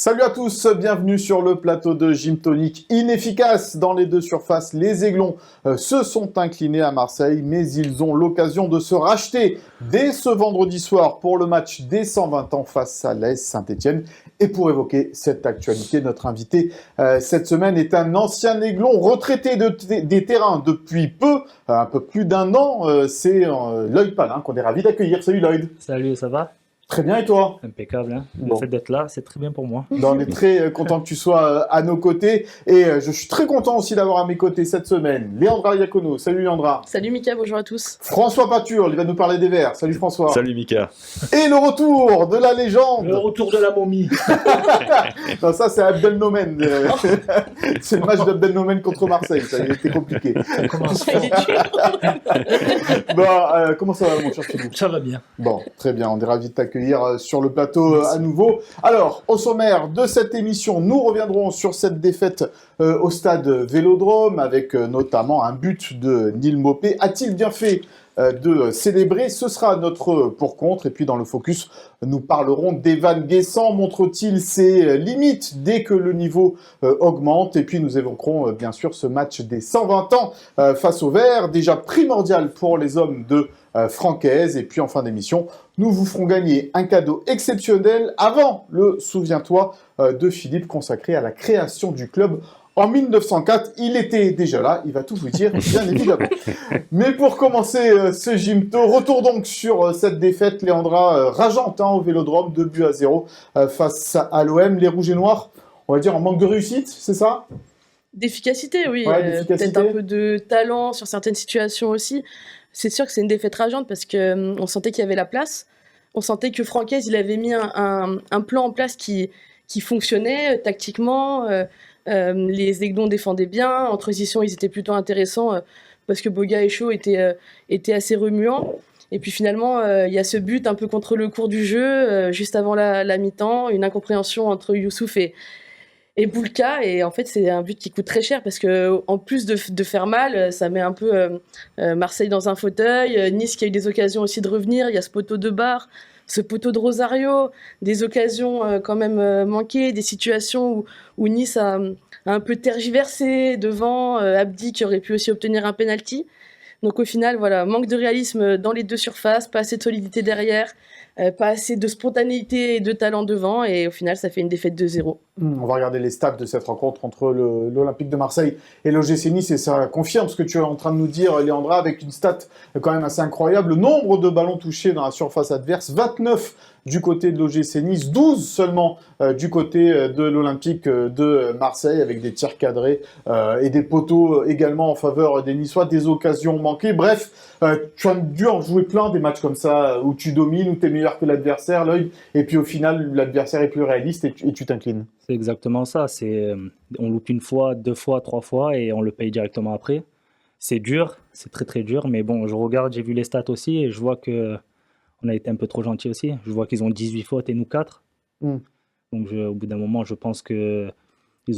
Salut à tous, bienvenue sur le plateau de Gym Tonic. Inefficace dans les deux surfaces, les Aiglons se sont inclinés à Marseille, mais ils ont l'occasion de se racheter dès ce vendredi soir pour le match des 120 ans face à l'AS Saint-Etienne. Et pour évoquer cette actualité, notre invité cette semaine est un ancien Aiglon retraité des terrains depuis peu, un peu plus d'un an. C'est Lloyd Palin qu'on est ravi d'accueillir. Salut Lloyd. Salut, ça va? Très bien, et toi? Impeccable, hein. Bon. Le fait d'être là, c'est très bien pour moi. On est très content que tu sois à nos côtés. Et je suis très content aussi d'avoir à mes côtés cette semaine Léandra Iacono. Salut Léandra. Salut Mika, bonjour à tous. François Pature, il va nous parler des Verts. Salut François. Salut Mika. Et le retour de la légende. Le retour de la momie. Non, ça c'est Abdelnomen. C'est le match d'Abdelnomen contre Marseille. Ça a été compliqué. Comment ça Bon, comment ça va mon cher Philippe? Ça va bien. Bon, très bien, on est ravis de t'accueillir sur le plateau à nouveau. Alors, au sommaire de cette émission, nous reviendrons sur cette défaite au stade Vélodrome, avec notamment un but de Neil Maupay. A-t-il bien fait de célébrer? Ce sera notre pour-contre. Et puis dans le focus, nous parlerons d'Evan Guessant. Montre-t-il ses limites dès que le niveau augmente? Et puis nous évoquerons bien sûr ce match des 120 ans face aux Verts, déjà primordial pour les hommes de Francaise. Et puis en fin d'émission, nous vous ferons gagner un cadeau exceptionnel avant le Souviens-toi de Philippe, consacré à la création du club en 1904. Il était déjà là, il va tout vous dire, bien évidemment. Mais pour commencer ce Gymto, retour donc sur cette défaite, Léandra, rageante au Vélodrome, 2-0 face à l'OM. Les Rouges et Noirs, on va dire en manque de réussite, c'est ça? D'efficacité, oui. Ouais, d'efficacité. Peut-être un peu de talent sur certaines situations aussi. C'est sûr que c'est une défaite rageante parce qu'on sentait qu'il y avait la place. On sentait que Francaise, il avait mis un plan en place qui fonctionnait tactiquement. Les Aiglons défendaient bien. En transition, ils étaient plutôt intéressants parce que Boga et Shaw étaient assez remuants. Et puis finalement, il y a ce but un peu contre le cours du jeu, juste avant la mi-temps, une incompréhension entre Youssouf et Boulka. Et en fait, c'est un but qui coûte très cher parce que en plus de faire mal, ça met un peu Marseille dans un fauteuil. Nice qui a eu des occasions aussi de revenir. Il y a ce poteau de Barre, ce poteau de Rosario, des occasions quand même manquées, des situations où Nice a un peu tergiversé devant. Abdi qui aurait pu aussi obtenir un penalty. Donc au final, voilà, manque de réalisme dans les deux surfaces, pas assez de solidité derrière, pas assez de spontanéité et de talent devant, et au final, ça fait une défaite 2-0. On va regarder les stats de cette rencontre entre l'Olympique de Marseille et l'OGC Nice, et ça confirme ce que tu es en train de nous dire, Léandra, avec une stat quand même assez incroyable. Le nombre de ballons touchés dans la surface adverse, 29 du côté de l'OGC Nice, 12 seulement du côté de l'Olympique de Marseille, avec des tirs cadrés et des poteaux également en faveur des Niçois, des occasions manquées. Bref, tu as dû en jouer plein des matchs comme ça, où tu domines, où tu es meilleur que l'adversaire, l'œil, et puis au final, l'adversaire est plus réaliste et tu t'inclines. C'est exactement ça. On loupe une fois, deux fois, trois fois et on le paye directement après. C'est dur, c'est très très dur, mais bon, j'ai vu les stats aussi et je vois que on a été un peu trop gentil aussi. Je vois qu'ils ont 18 fautes et nous 4. Donc au bout d'un moment, je pense qu'ils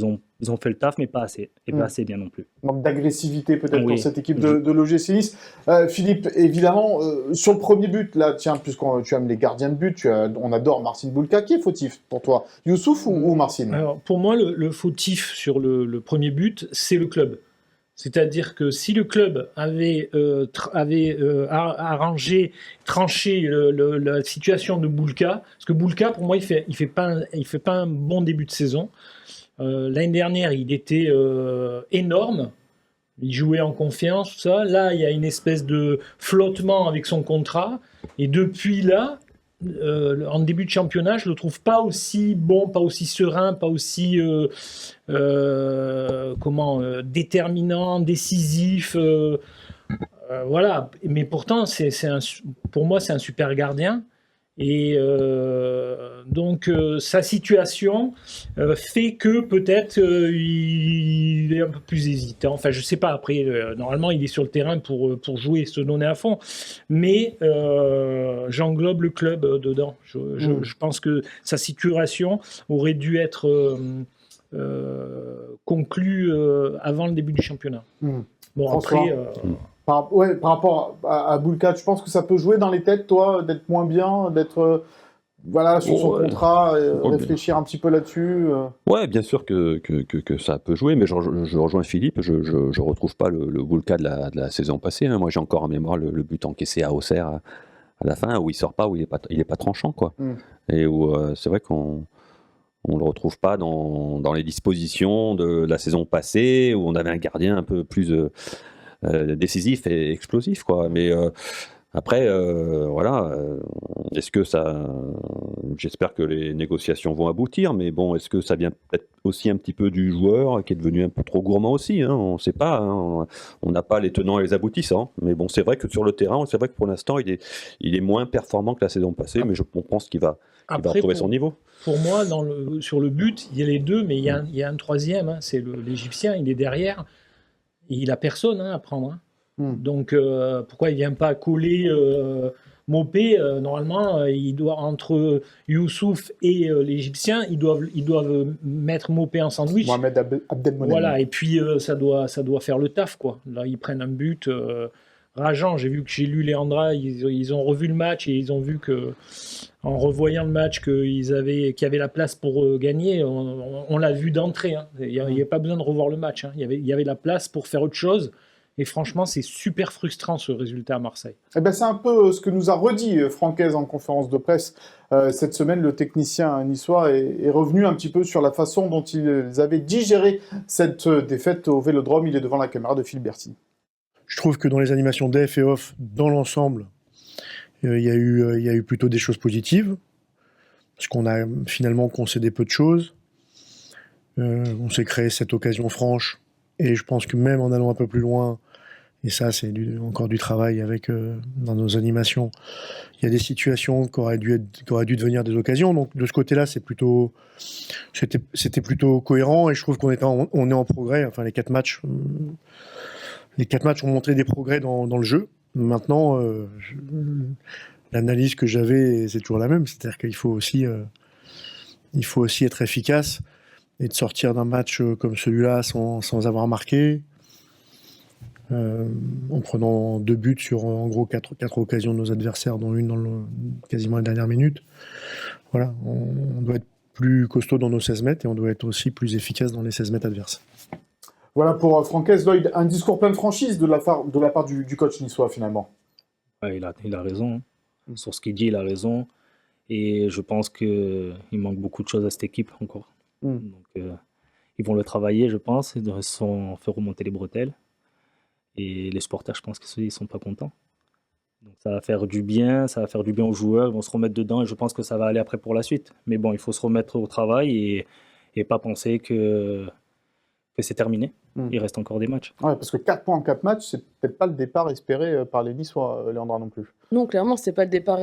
ont fait le taf, mais pas assez. Et pas assez bien non plus. Manque d'agressivité peut-être pour cette équipe de l'OGC Nice. Philippe, évidemment, sur le premier but, là, tiens, puisque tu aimes les gardiens de but, on adore Marcin Boulka. Qui est fautif pour toi? Youssouf ou Marcin? Alors, pour moi, le fautif sur le premier but, c'est le club. C'est-à-dire que si le club avait tranché la situation de Boulka, parce que Boulka, pour moi, il fait pas un bon début de saison. L'année dernière, il était énorme. Il jouait en confiance, tout ça. Là, il y a une espèce de flottement avec son contrat. Et depuis là, en début de championnat, je le trouve pas aussi bon, pas aussi serein, pas aussi déterminant, décisif. Voilà. Mais pourtant, pour moi, c'est un super gardien. Et donc sa situation fait que peut-être il est un peu plus hésitant. Enfin, je sais pas. Après, normalement, il est sur le terrain pour jouer, se donner à fond. Mais j'englobe le club dedans. Je pense que sa situation aurait dû être conclue avant le début du championnat. Bon, François, après. Par rapport à Boulka, tu penses que ça peut jouer dans les têtes, toi, d'être moins bien, d'être voilà, sur son Ouais. contrat, Ouais, réfléchir un petit peu là-dessus Ouais, bien sûr que ça peut jouer, mais je rejoins Philippe, je retrouve pas le Boulka de la saison passée, hein. Moi, j'ai encore en mémoire le but encaissé à Auxerre à la fin, où il sort pas, où il est pas tranchant, quoi. Mm. Et où c'est vrai qu'on le retrouve pas dans les dispositions de la saison passée, où on avait un gardien un peu plus décisif et explosif, quoi. Mais après, voilà, est-ce que ça... J'espère que les négociations vont aboutir, mais bon, est-ce que ça vient peut-être aussi un petit peu du joueur qui est devenu un peu trop gourmand aussi, hein, on ne sait pas, hein, on n'a pas les tenants et les aboutissants, mais bon, c'est vrai que sur le terrain, c'est vrai que pour l'instant, il est moins performant que la saison passée, mais on pense qu'il va Après, retrouver son niveau. pour moi, sur le but, il y a les deux, mais il y a un troisième, hein, c'est l'Égyptien, il est derrière, et il a personne, hein, à prendre, hein. Donc, pourquoi il ne vient pas coller Mopé? Normalement, il doit, entre Youssouf et l'Égyptien, ils doivent mettre Mopé en sandwich. Mohamed Abdelmonem. Voilà, et puis ça doit faire le taf, quoi. Là, ils prennent un but rageant. J'ai lu Leandra, ils ont revu le match et ils ont vu que, en revoyant le match, qu'il y avait la place pour gagner. On l'a vu d'entrée, hein. Il n'y a pas besoin de revoir le match, hein. Il y avait la place pour faire autre chose. Et franchement, c'est super frustrant ce résultat à Marseille. Eh ben, c'est un peu ce que nous a redit Francaise en conférence de presse cette semaine. Le technicien niçois est revenu un petit peu sur la façon dont ils avaient digéré cette défaite au Vélodrome. Il est devant la caméra de Philippe Bertini. Je trouve que dans les animations d'EF et off, dans l'ensemble, il y a eu plutôt des choses positives, parce qu'on a finalement concédé peu de choses. On s'est créé cette occasion franche, et je pense que même en allant un peu plus loin, et ça c'est encore du travail dans nos animations, il y a des situations qui auraient dû devenir des occasions. Donc de ce côté-là, c'était plutôt cohérent, et je trouve on est en progrès. Enfin, les 4 matchs ont montré des progrès dans le jeu. Maintenant, l'analyse que j'avais, c'est toujours la même, c'est-à-dire qu'il faut aussi être efficace et de sortir d'un match comme celui-là sans avoir marqué, en prenant 2 buts sur en gros 4 occasions de nos adversaires, dont une quasiment la dernière minute. Voilà, on doit être plus costaud dans nos 16 mètres et on doit être aussi plus efficace dans les 16 mètres adverses. Voilà pour Francaise. Lloyd, un discours plein de franchise de la part du coach niçois finalement. Ouais, il a raison, hein. Sur ce qu'il dit, il a raison. Et je pense qu'il manque beaucoup de choses à cette équipe encore. Donc, ils vont le travailler, je pense. Ils ont fait remonter les bretelles. Et les supporters, je pense qu'ils ne sont pas contents. Donc ça va faire du bien aux joueurs. Ils vont se remettre dedans et je pense que ça va aller après pour la suite. Mais bon, il faut se remettre au travail et pas penser que c'est terminé. Il reste encore des matchs. Ouais, parce que 4 points en 4 matchs, c'est peut-être pas le départ espéré par les Niçois, Léandra, non plus. Non, clairement, c'était pas le départ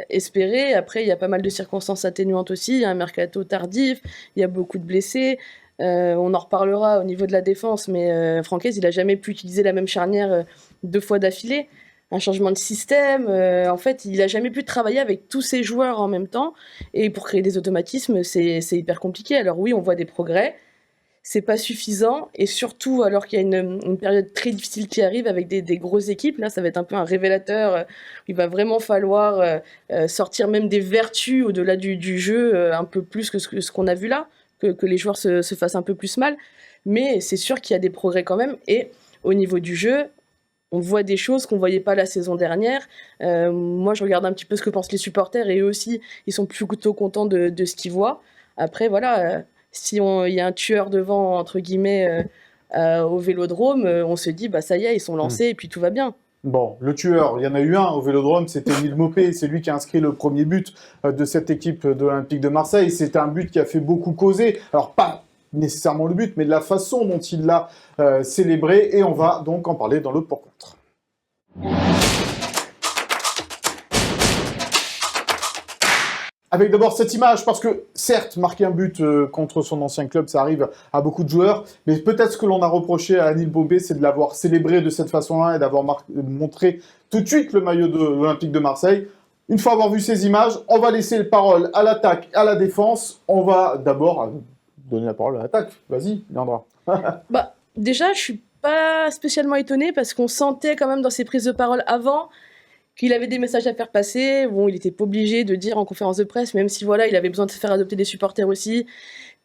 espéré. Après, il y a pas mal de circonstances atténuantes aussi. Il y a un mercato tardif, il y a beaucoup de blessés. On en reparlera au niveau de la défense, mais Francaise, il a jamais pu utiliser la même charnière 2 fois d'affilée. Un changement de système. En fait, il a jamais pu travailler avec tous ses joueurs en même temps. Et pour créer des automatismes, c'est hyper compliqué. Alors oui, on voit des progrès. C'est pas suffisant, et surtout alors qu'il y a une période très difficile qui arrive avec des grosses équipes. Là, ça va être un peu un révélateur. Il va vraiment falloir sortir même des vertus au-delà du jeu, un peu plus que ce qu'on a vu là, que les joueurs se fassent un peu plus mal. Mais c'est sûr qu'il y a des progrès quand même, et au niveau du jeu, on voit des choses qu'on voyait pas la saison dernière. Moi, je regarde un petit peu ce que pensent les supporters, et eux aussi, ils sont plutôt contents de ce qu'ils voient. Après, voilà... si il y a un tueur devant, entre guillemets, au Vélodrome, on se dit, bah ça y est, ils sont lancés et puis tout va bien. Bon, le tueur, il y en a eu un au Vélodrome, c'était Émile Mopé, c'est lui qui a inscrit le premier but de cette équipe de l'Olympique de Marseille. C'était un but qui a fait beaucoup causer, alors pas nécessairement le but, mais de la façon dont il l'a célébré, et on va donc en parler dans le pour-contre. Avec d'abord cette image, parce que certes, marquer un but contre son ancien club, ça arrive à beaucoup de joueurs, mais peut-être ce que l'on a reproché à Émile Mopé, c'est de l'avoir célébré de cette façon-là et d'avoir montré tout de suite le maillot de l'Olympique de Marseille. Une fois avoir vu ces images, on va laisser la parole à l'attaque, à la défense. On va d'abord donner la parole à l'attaque. Vas-y, Leandra. Bah, déjà, je suis pas spécialement étonnée parce qu'on sentait quand même dans ses prises de parole avant qu'il avait des messages à faire passer. Bon, il n'était pas obligé de dire en conférence de presse, même si voilà, il avait besoin de se faire adopter des supporters aussi,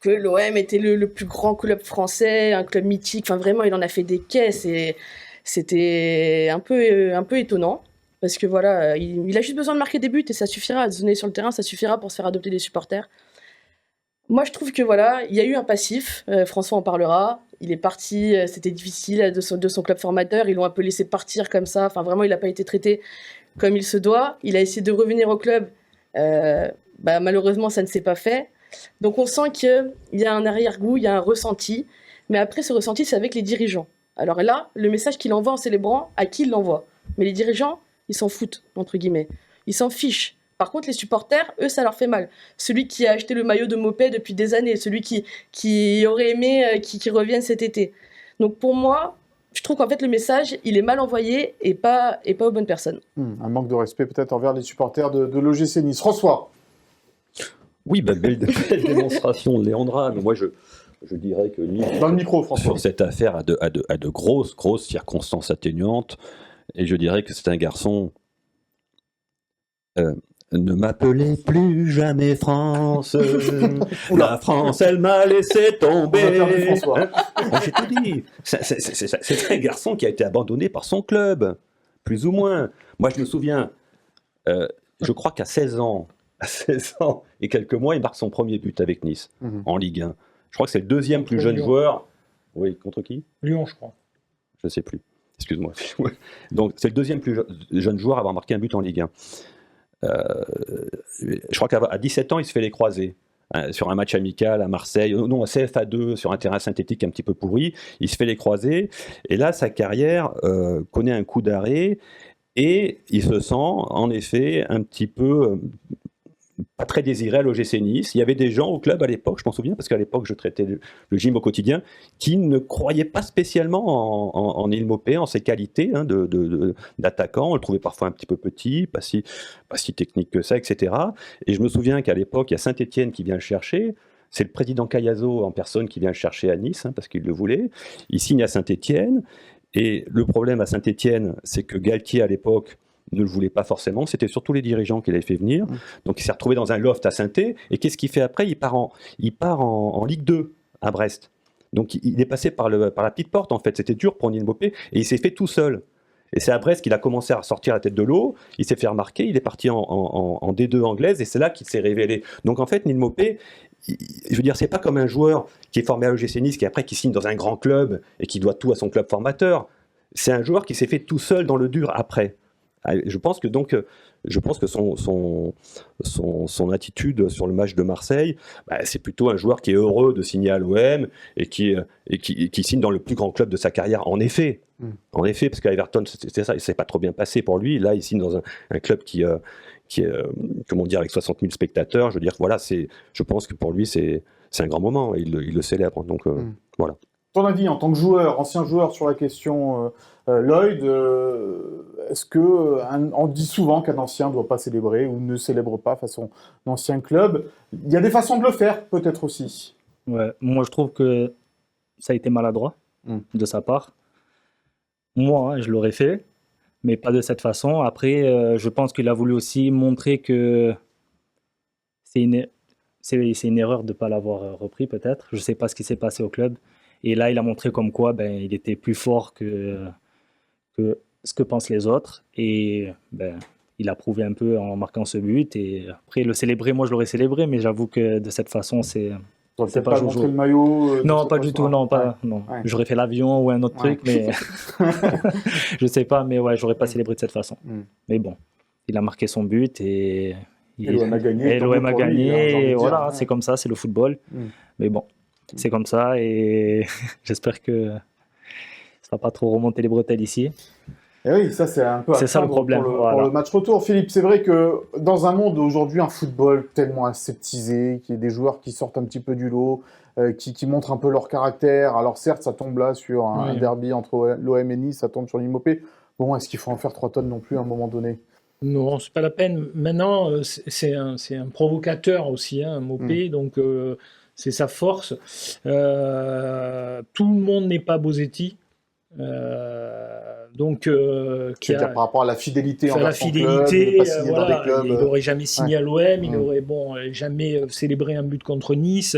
que l'OM était le plus grand club français, un club mythique. Enfin, vraiment, il en a fait des caisses et c'était un peu étonnant. Parce que voilà, il a juste besoin de marquer des buts et ça suffira. Se donner sur le terrain, ça suffira pour se faire adopter des supporters. Moi, je trouve que voilà, il y a eu un passif. François en parlera. Il est parti, c'était difficile de son club formateur. Ils l'ont un peu laissé partir comme ça. Enfin, vraiment, il n'a pas été traité comme il se doit. Il a essayé de revenir au club. Malheureusement, ça ne s'est pas fait. Donc, on sent qu'il y a un arrière-goût, il y a un ressenti. Mais après, ce ressenti, c'est avec les dirigeants. Alors là, le message qu'il envoie en célébrant, à qui il l'envoie? Mais les dirigeants, ils s'en foutent, entre guillemets. Ils s'en fichent. Par contre, les supporters, eux, ça leur fait mal. Celui qui a acheté le maillot de Mopé depuis des années, celui qui aurait aimé qu'il revienne cet été. Donc pour moi, je trouve qu'en fait, le message, il est mal envoyé et pas aux bonnes personnes. Un manque de respect peut-être envers les supporters de l'OGC Nice. François. Oui, belle démonstration de Léandra, mais moi je dirais que Nice, Dans le micro, François. sur cette affaire, a de grosses circonstances atténuantes, et je dirais que c'est un garçon... ne m'appelez plus jamais France. La France, elle m'a laissé tomber. On a perdu François. J'ai tout dit. C'est un garçon qui a été abandonné par son club, plus ou moins. Moi, je me souviens, je crois qu'à 16 ans et quelques mois, il marque son premier but avec Nice, en Ligue 1. Je crois que c'est le deuxième plus jeune joueur. Oui, contre qui? Lyon, je crois. Je ne sais plus. Excuse-moi. Donc, c'est le deuxième plus jeune joueur à avoir marqué un but en Ligue 1. Je crois qu'à 17 ans, il se fait les croisés. Sur un match amical à Marseille, non, à CFA2, sur un terrain synthétique un petit peu pourri, il se fait les croisés. Et là, sa carrière connaît un coup d'arrêt et il se sent, en effet, un petit peu pas très désiré à l'OGC Nice. Il y avait des gens au club à l'époque, je m'en souviens, parce qu'à l'époque, je traitais le gym au quotidien, qui ne croyaient pas spécialement en Neil Maupay, en ses qualités d'attaquant. On le trouvait parfois un petit peu petit, pas si technique que ça, etc. Et je me souviens qu'à l'époque, il y a Saint-Étienne qui vient le chercher. C'est le président Cayazo en personne qui vient le chercher à Nice, parce qu'il le voulait. Il signe à Saint-Étienne. Et le problème à Saint-Étienne, c'est que Galtier, à l'époque, ne le voulait pas forcément, c'était surtout les dirigeants qui l'avaient fait venir. Donc il s'est retrouvé dans un loft à Saint-Étienne, et qu'est-ce qu'il fait après? Il part en Ligue 2 à Brest. Donc il est passé par la petite porte, en fait. C'était dur pour Neil Maupay, et il s'est fait tout seul. Et c'est à Brest qu'il a commencé à sortir la tête de l'eau, il s'est fait remarquer, il est parti en D2 anglaise, et c'est là qu'il s'est révélé. Donc en fait, Neil Maupay, je veux dire, c'est pas comme un joueur qui est formé à l'OGC Nice, qui signe dans un grand club, et qui doit tout à son club formateur. C'est un joueur qui s'est fait tout seul dans le dur après. Je pense que son attitude sur le match de Marseille, c'est plutôt un joueur qui est heureux de signer à l'OM et qui signe dans le plus grand club de sa carrière. En effet, parce qu'à Everton, c'était ça, il s'est pas trop bien passé pour lui. Là, il signe dans un club qui est, comment dire, avec 60 000 spectateurs. Je veux dire, voilà, je pense que pour lui, c'est un grand moment. Et il le célèbre. Donc, voilà. Ton avis en tant que joueur, ancien joueur sur la question Lloyd, est-ce que on dit souvent qu'un ancien ne doit pas célébrer ou ne célèbre pas face à son ancien club? Il y a des façons de le faire, peut-être aussi. Ouais, moi je trouve que ça a été maladroit de sa part. Moi, je l'aurais fait, mais pas de cette façon. Après, je pense qu'il a voulu aussi montrer que c'est une erreur de ne pas l'avoir repris, peut-être. Je ne sais pas ce qui s'est passé au club. Et là, il a montré comme quoi il était plus fort que ce que pensent les autres. Et il a prouvé un peu en marquant ce but. Et après, le célébrer, moi, je l'aurais célébré, mais j'avoue que de cette façon, c'est pas montré le maillot non, pas du tout. Non, pas. Non. Ouais. J'aurais fait l'avion ou un autre truc, mais je sais pas. Mais ouais, j'aurais pas célébré de cette façon. Mais bon, il a marqué son but et l'OM a gagné. Et l'OM a gagné. Et voilà, ouais. C'est comme ça, c'est le football. Mais bon. C'est comme ça et j'espère que ça va pas trop remonter les bretelles ici. Et oui, ça c'est un peu c'est ça le problème pour le match retour. Philippe, c'est vrai que dans un monde aujourd'hui, un football tellement aseptisé, qu'il y a des joueurs qui sortent un petit peu du lot, qui montrent un peu leur caractère. Alors certes, ça tombe là sur un derby entre l'OM et Nice, ça tombe sur Neil Maupay. Bon, est-ce qu'il faut en faire 3 tonnes non plus à un moment donné? Non, c'est pas la peine. Maintenant, c'est un provocateur aussi, Maupay, donc... c'est sa force. Tout le monde n'est pas Bosetti. Donc, C'est-à-dire par rapport à la fidélité Enfin, envers la son club, fidélité, de pas signer dans voilà, des clubs. il n'aurait jamais signé à l'OM, il Mm. n'aurait jamais célébré un but contre Nice.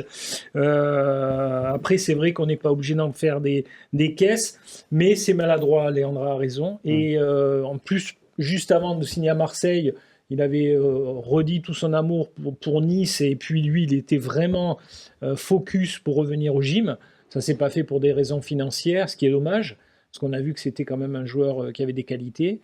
Après, c'est vrai qu'on n'est pas obligé d'en faire des caisses, mais c'est maladroit, Léandre a raison. Et en plus, juste avant de signer à Marseille, il avait redit tout son amour pour Nice, et puis lui, il était vraiment focus pour revenir au gym. Ça ne s'est pas fait pour des raisons financières, ce qui est dommage. Parce qu'on a vu que c'était quand même un joueur qui avait des qualités.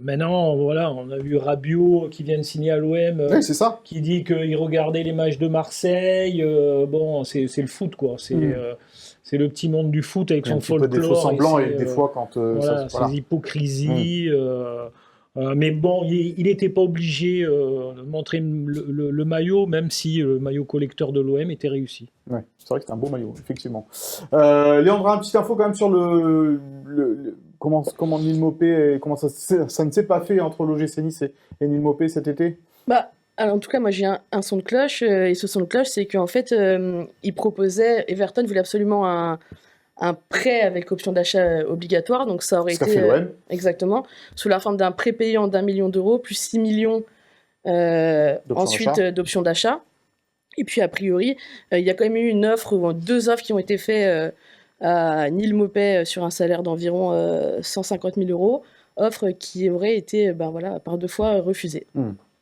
Maintenant, voilà, on a vu Rabiot qui vient de signer à l'OM, Oui, c'est ça. qui dit qu'il regardait les matchs de Marseille. Bon, c'est le foot, quoi. C'est le petit monde du foot avec Il y a son un petit peu des folklore. faux semblants et ses, des fois quand voilà, ça, voilà. ses hypocrisies. Mais bon, il n'était pas obligé de montrer le maillot, même si le maillot collecteur de l'OM était réussi. Ouais, c'est vrai que c'est un beau maillot, effectivement. Léandre, une petite info quand même sur comment Neil Maupay, comment ça ne s'est pas fait entre l'OGC Nice et Neil Maupay cet été? Bah, alors en tout cas, moi j'ai un son de cloche, et ce son de cloche, c'est qu'en fait, il proposait, Everton voulait absolument un prêt avec option d'achat obligatoire, donc ça aurait Ce qu'a été fait l'OM. exactement sous la forme d'un prêt payant d'1 million d'euros plus 6 millions ensuite d'achat. d'options d'achat. Et puis a priori, il y a quand même eu une offre ou deux offres qui ont été faites à Neil Maupay sur un salaire d'environ 150 000 euros, offre qui aurait été par deux fois refusée.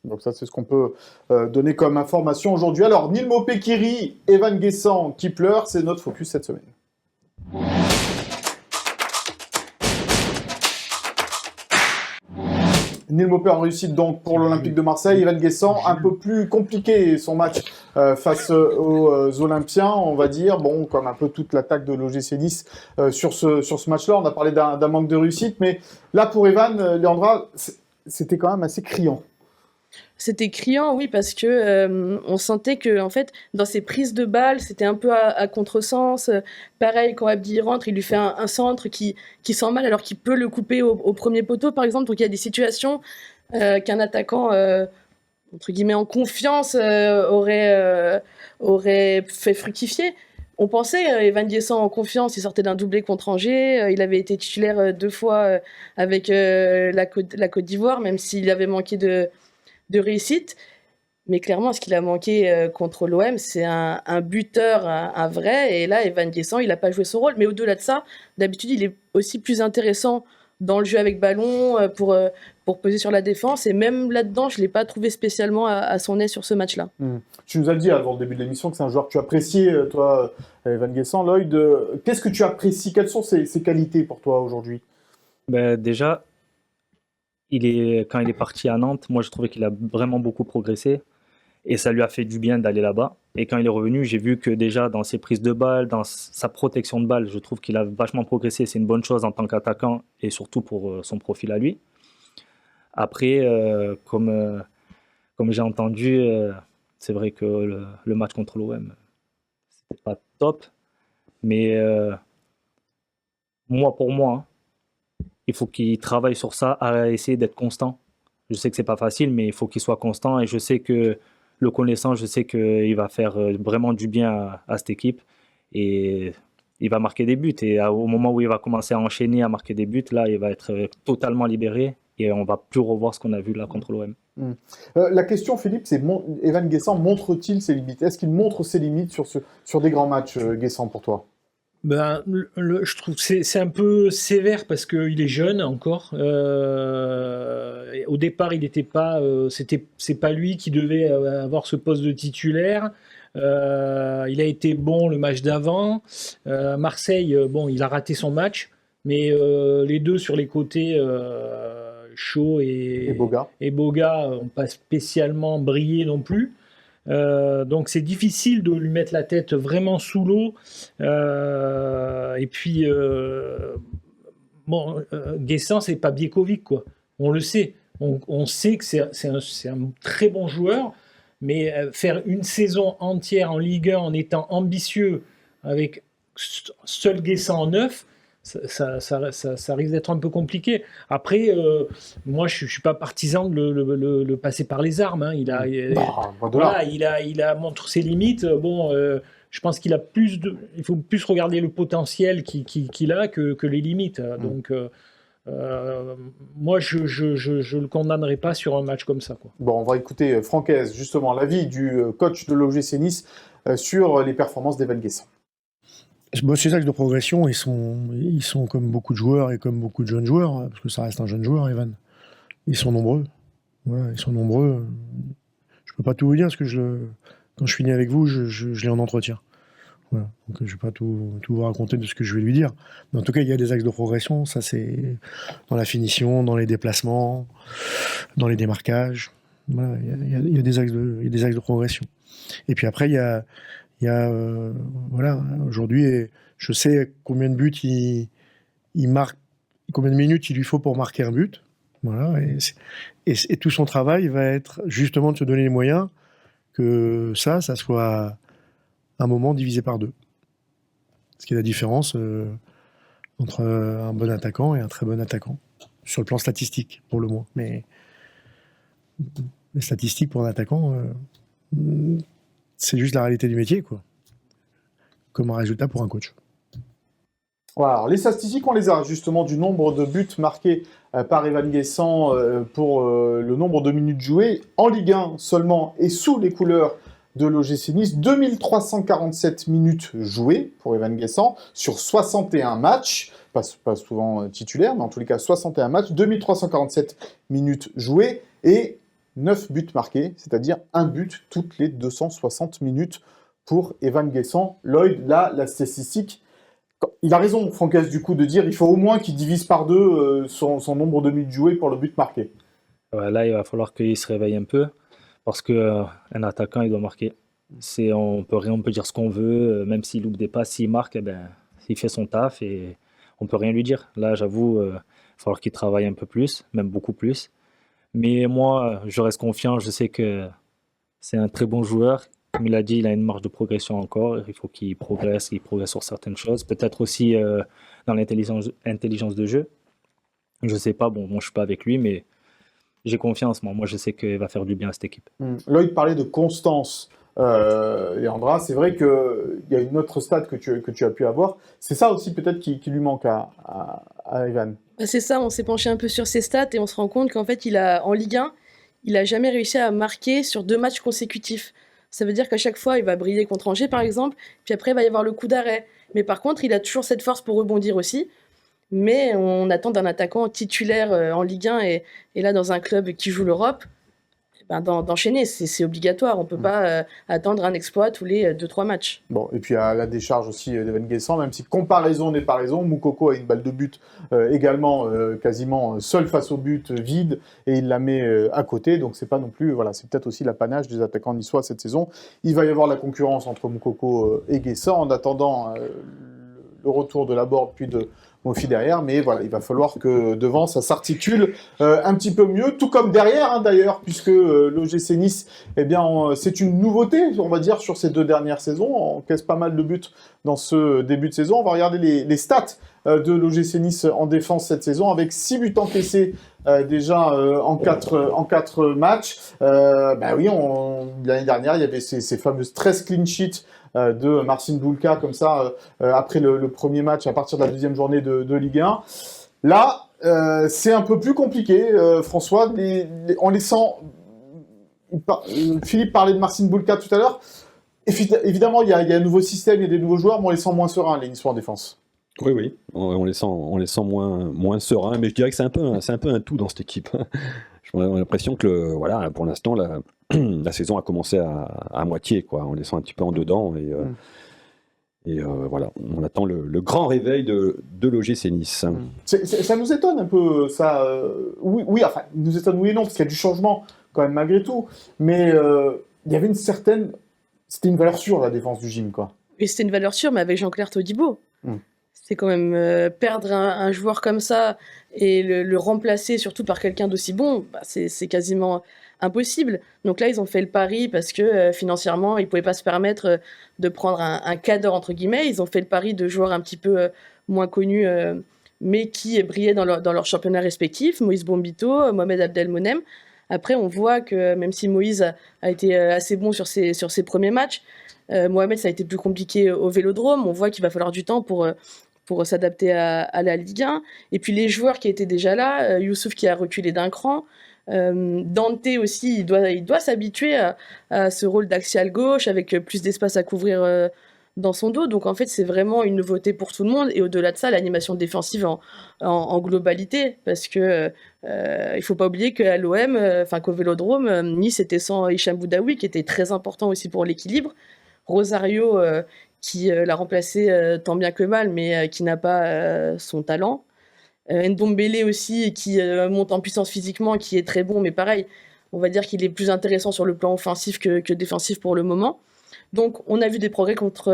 Donc ça, c'est ce qu'on peut donner comme information aujourd'hui. Alors, Neil Maupay qui rit, Evan Guessant qui pleure, c'est notre focus cette semaine. Neil Maupay en réussite donc pour l'Olympique de Marseille. Evan Guessant, un peu plus compliqué son match face aux Olympiens, on va dire. Bon, comme un peu toute l'attaque de l'OGC Nice sur ce match-là. On a parlé d'un manque de réussite, mais là pour Evan, Léandra, c'était quand même assez criant. C'était criant, oui, parce que on sentait que en fait, dans ses prises de balles, c'était un peu à contresens. Pareil, quand Abdi rentre, il lui fait un centre qui sent mal, alors qu'il peut le couper au premier poteau, par exemple. Donc il y a des situations qu'un attaquant, entre guillemets, en confiance, aurait fait fructifier. On pensait, Evan Guessant en confiance, il sortait d'un doublé contre Angers, il avait été titulaire 2 fois avec la Côte d'Ivoire, même s'il avait manqué de réussite, mais clairement, ce qu'il a manqué contre l'OM, c'est un buteur, un vrai, et là, Evan Guessant, il n'a pas joué son rôle, mais au-delà de ça, d'habitude, il est aussi plus intéressant dans le jeu avec ballon, pour peser sur la défense, et même là-dedans, je ne l'ai pas trouvé spécialement à son aise sur ce match-là. Tu nous as dit avant le début de l'émission que c'est un joueur que tu apprécies, toi, Evan Guessant. Lloyd, qu'est-ce que tu apprécies? Quelles sont ses qualités pour toi aujourd'hui? Déjà, quand il est parti à Nantes, moi je trouvais qu'il a vraiment beaucoup progressé et ça lui a fait du bien d'aller là-bas. Et quand il est revenu, j'ai vu que déjà dans ses prises de balles, dans sa protection de balles, je trouve qu'il a vachement progressé. C'est une bonne chose en tant qu'attaquant et surtout pour son profil à lui. Après, comme j'ai entendu, c'est vrai que le match contre l'OM, c'était pas top. Mais pour moi, il faut qu'il travaille sur ça, à essayer d'être constant. Je sais que c'est pas facile, mais il faut qu'il soit constant. Et je sais que, le connaissant, je sais qu'il va faire vraiment du bien à cette équipe. Et il va marquer des buts. Et au moment où il va commencer à enchaîner, à marquer des buts, là, il va être totalement libéré. Et on va plus revoir ce qu'on a vu là contre l'OM. La question, Philippe, c'est Evan Guessant montre-t-il ses limites? Est-ce qu'il montre ses limites sur des grands matchs, Guessant, pour toi? Je trouve que c'est un peu sévère parce qu'il est jeune encore. Au départ, il n'était pas. C'est pas lui qui devait avoir ce poste de titulaire. Il a été bon le match d'avant. Marseille, il a raté son match, mais les deux sur les côtés, Shaw et Boga, n'ont pas spécialement brillé non plus. Donc c'est difficile de lui mettre la tête vraiment sous l'eau. Et puis Guessant, c'est pas Biekovic, quoi. On le sait. On sait que c'est un très bon joueur, mais faire une saison entière en Ligue 1 en étant ambitieux avec seul Guessant en 9, ça risque d'être un peu compliqué. Après, moi, je ne suis pas partisan de le passer par les armes. Hein. Il a montré ses limites. je pense qu'il a il faut plus regarder le potentiel qu'il a que les limites. Donc, moi, je le condamnerai pas sur un match comme ça, quoi. Bon, on va écouter Francaise, justement, l'avis du coach de l'OGC Nice sur les performances d'Evan Guessant. Bon, ces axes de progression, ils sont comme beaucoup de joueurs et comme beaucoup de jeunes joueurs, hein, parce que ça reste un jeune joueur, Evan. Ils sont nombreux. Voilà, ils sont nombreux. Je peux pas tout vous dire, parce que quand je finis avec vous, je l'ai en entretien. Voilà. Donc je vais pas tout vous raconter de ce que je vais lui dire. Mais en tout cas, il y a des axes de progression. Ça, c'est dans la finition, dans les déplacements, dans les démarquages. Voilà, il y a des axes de progression. Et puis après, il y a voilà, aujourd'hui, je sais combien de buts il marque, combien de minutes il lui faut pour marquer un but. Voilà, et tout son travail va être justement de se donner les moyens que ça soit un moment divisé par 2. Ce qui est la différence entre un bon attaquant et un très bon attaquant. Sur le plan statistique, pour le moins. Mais les statistiques pour un attaquant, c'est juste la réalité du métier, quoi. Comme un résultat pour un coach. Voilà, alors les statistiques, on les a justement du nombre de buts marqués par Evan Guessant pour le nombre de minutes jouées en Ligue 1 seulement et sous les couleurs de l'OGC Nice. 2347 minutes jouées pour Evan Guessant sur 61 matchs, pas souvent titulaire, mais en tous les cas 61 matchs, 2347 minutes jouées et 9 buts marqués, c'est-à-dire un but toutes les 260 minutes pour Evan Guessant. Lloyd, là, la statistique, il a raison, Francaise, du coup, de dire qu'il faut au moins qu'il divise par 2 son nombre de minutes jouées pour le but marqué. Ouais, là, il va falloir qu'il se réveille un peu, parce qu'un attaquant, il doit marquer. On peut dire ce qu'on veut, même s'il loupe des passes, s'il marque, eh ben, il fait son taf et on peut rien lui dire. Là, j'avoue, il va falloir qu'il travaille un peu plus, même beaucoup plus. Mais moi, je reste confiant, je sais que c'est un très bon joueur. Comme il a dit, il a une marge de progression encore. Il faut qu'il progresse sur certaines choses. Peut-être aussi dans l'intelligence de jeu. Je ne sais pas, bon, moi je ne suis pas avec lui, mais j'ai confiance. Moi, je sais qu'il va faire du bien à cette équipe. Lloyd parlait de constance. Leandra, c'est vrai qu'il y a une autre stat que tu as pu avoir. C'est ça aussi peut-être qui lui manque à Evan. C'est ça, on s'est penché un peu sur ses stats et on se rend compte qu'en fait, en Ligue 1, il n'a jamais réussi à marquer sur 2 matchs consécutifs. Ça veut dire qu'à chaque fois, il va briller contre Angers, par exemple, puis après, il va y avoir le coup d'arrêt. Mais par contre, il a toujours cette force pour rebondir aussi. Mais on attend d'un attaquant titulaire en Ligue 1 et là, dans un club qui joue l'Europe, d'enchaîner, c'est obligatoire. On ne peut pas attendre un exploit tous les 2-3 matchs. Bon, et puis à la décharge aussi d'Evan Guessant, même si comparaison n'est pas raison, Moukoko a une balle de but également quasiment seul face au but vide et il la met à côté, donc c'est pas non plus, voilà, c'est peut-être aussi l'apanage des attaquants niçois cette saison. Il va y avoir la concurrence entre Moukoko et Guessant en attendant le retour de Laborde puis de Mofi derrière, mais voilà, il va falloir que devant ça s'articule un petit peu mieux, tout comme derrière hein, d'ailleurs, puisque l'OGC Nice, eh bien, c'est une nouveauté, on va dire, sur ces 2 dernières saisons. On encaisse pas mal de buts dans ce début de saison. On va regarder les stats de l'OGC Nice en défense cette saison, avec 6 buts encaissés déjà en 4 matchs. Oui, l'année dernière, il y avait ces fameuses 13 clean sheets de Marcin Bulka, comme ça, après le premier match, à partir de la 2e journée de Ligue 1. Là, c'est un peu plus compliqué, François, en laissant... Philippe parlait de Marcin Bulka tout à l'heure. Évidemment, il y a un nouveau système, il y a des nouveaux joueurs, mais on les sent moins sereins, les Niçois en défense. Oui, on les sent moins sereins, mais je dirais que c'est un peu un tout dans cette équipe. J'ai l'impression que pour l'instant, la saison a commencé à moitié, quoi. On les sent un petit peu en dedans et voilà, on attend le grand réveil de l'OGC Nice. Ça nous étonne un peu, ça. Oui, enfin, nous étonne oui et non, parce qu'il y a du changement quand même malgré tout, mais il y avait c'était une valeur sûre la défense du gym, quoi. Et c'était une valeur sûre, mais avec Jean-Claire Todibo. C'est quand même perdre un joueur comme ça et le remplacer surtout par quelqu'un d'aussi bon, c'est quasiment impossible. Donc là, ils ont fait le pari parce que financièrement, ils ne pouvaient pas se permettre de prendre un cadre entre guillemets. Ils ont fait le pari de joueurs un petit peu moins connus, mais qui brillaient dans leur championnat respectif. Moïse Bombito, Mohamed Abdelmonem. Après, on voit que même si Moïse a été assez bon sur ses premiers matchs, Mohamed, ça a été plus compliqué au Vélodrome. On voit qu'il va falloir du temps pour s'adapter à la Ligue 1. Et puis les joueurs qui étaient déjà là, Youssouf qui a reculé d'un cran, Dante aussi, il doit s'habituer à ce rôle d'axial gauche avec plus d'espace à couvrir dans son dos. Donc en fait, c'est vraiment une nouveauté pour tout le monde. Et au-delà de ça, l'animation défensive en globalité, parce que il faut pas oublier qu'à l'OM, qu'au Vélodrome, Nice était sans Hicham Boudaoui, qui était très important aussi pour l'équilibre. Rosario, qui l'a remplacé tant bien que mal, mais qui n'a pas son talent. Ndombele aussi, qui monte en puissance physiquement, qui est très bon, mais pareil, on va dire qu'il est plus intéressant sur le plan offensif que défensif pour le moment. Donc on a vu des progrès contre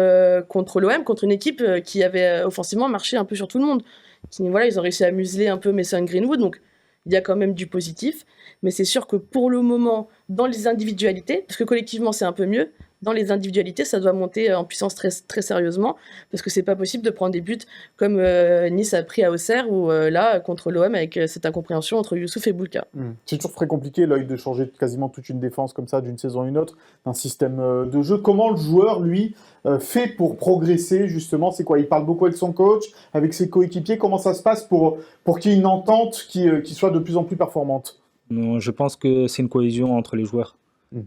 l'OM, contre une équipe qui avait offensivement marché un peu sur tout le monde. Voilà, ils ont réussi à museler un peu Mason Greenwood, donc il y a quand même du positif. Mais c'est sûr que pour le moment, dans les individualités, parce que collectivement c'est un peu mieux, dans les individualités, ça doit monter en puissance très, très sérieusement, parce que c'est pas possible de prendre des buts comme Nice a pris à Auxerre, ou là, contre l'OM, avec cette incompréhension entre Youssouf et Boulka. C'est toujours très compliqué, l'œil, de changer quasiment toute une défense comme ça, d'une saison à une autre, d'un système de jeu. Comment le joueur, lui, fait pour progresser, justement? C'est quoi? Il parle beaucoup avec son coach, avec ses coéquipiers. Comment ça se passe pour qu'il y ait une entente qui soit de plus en plus performante? Non, je pense que c'est une cohésion entre les joueurs.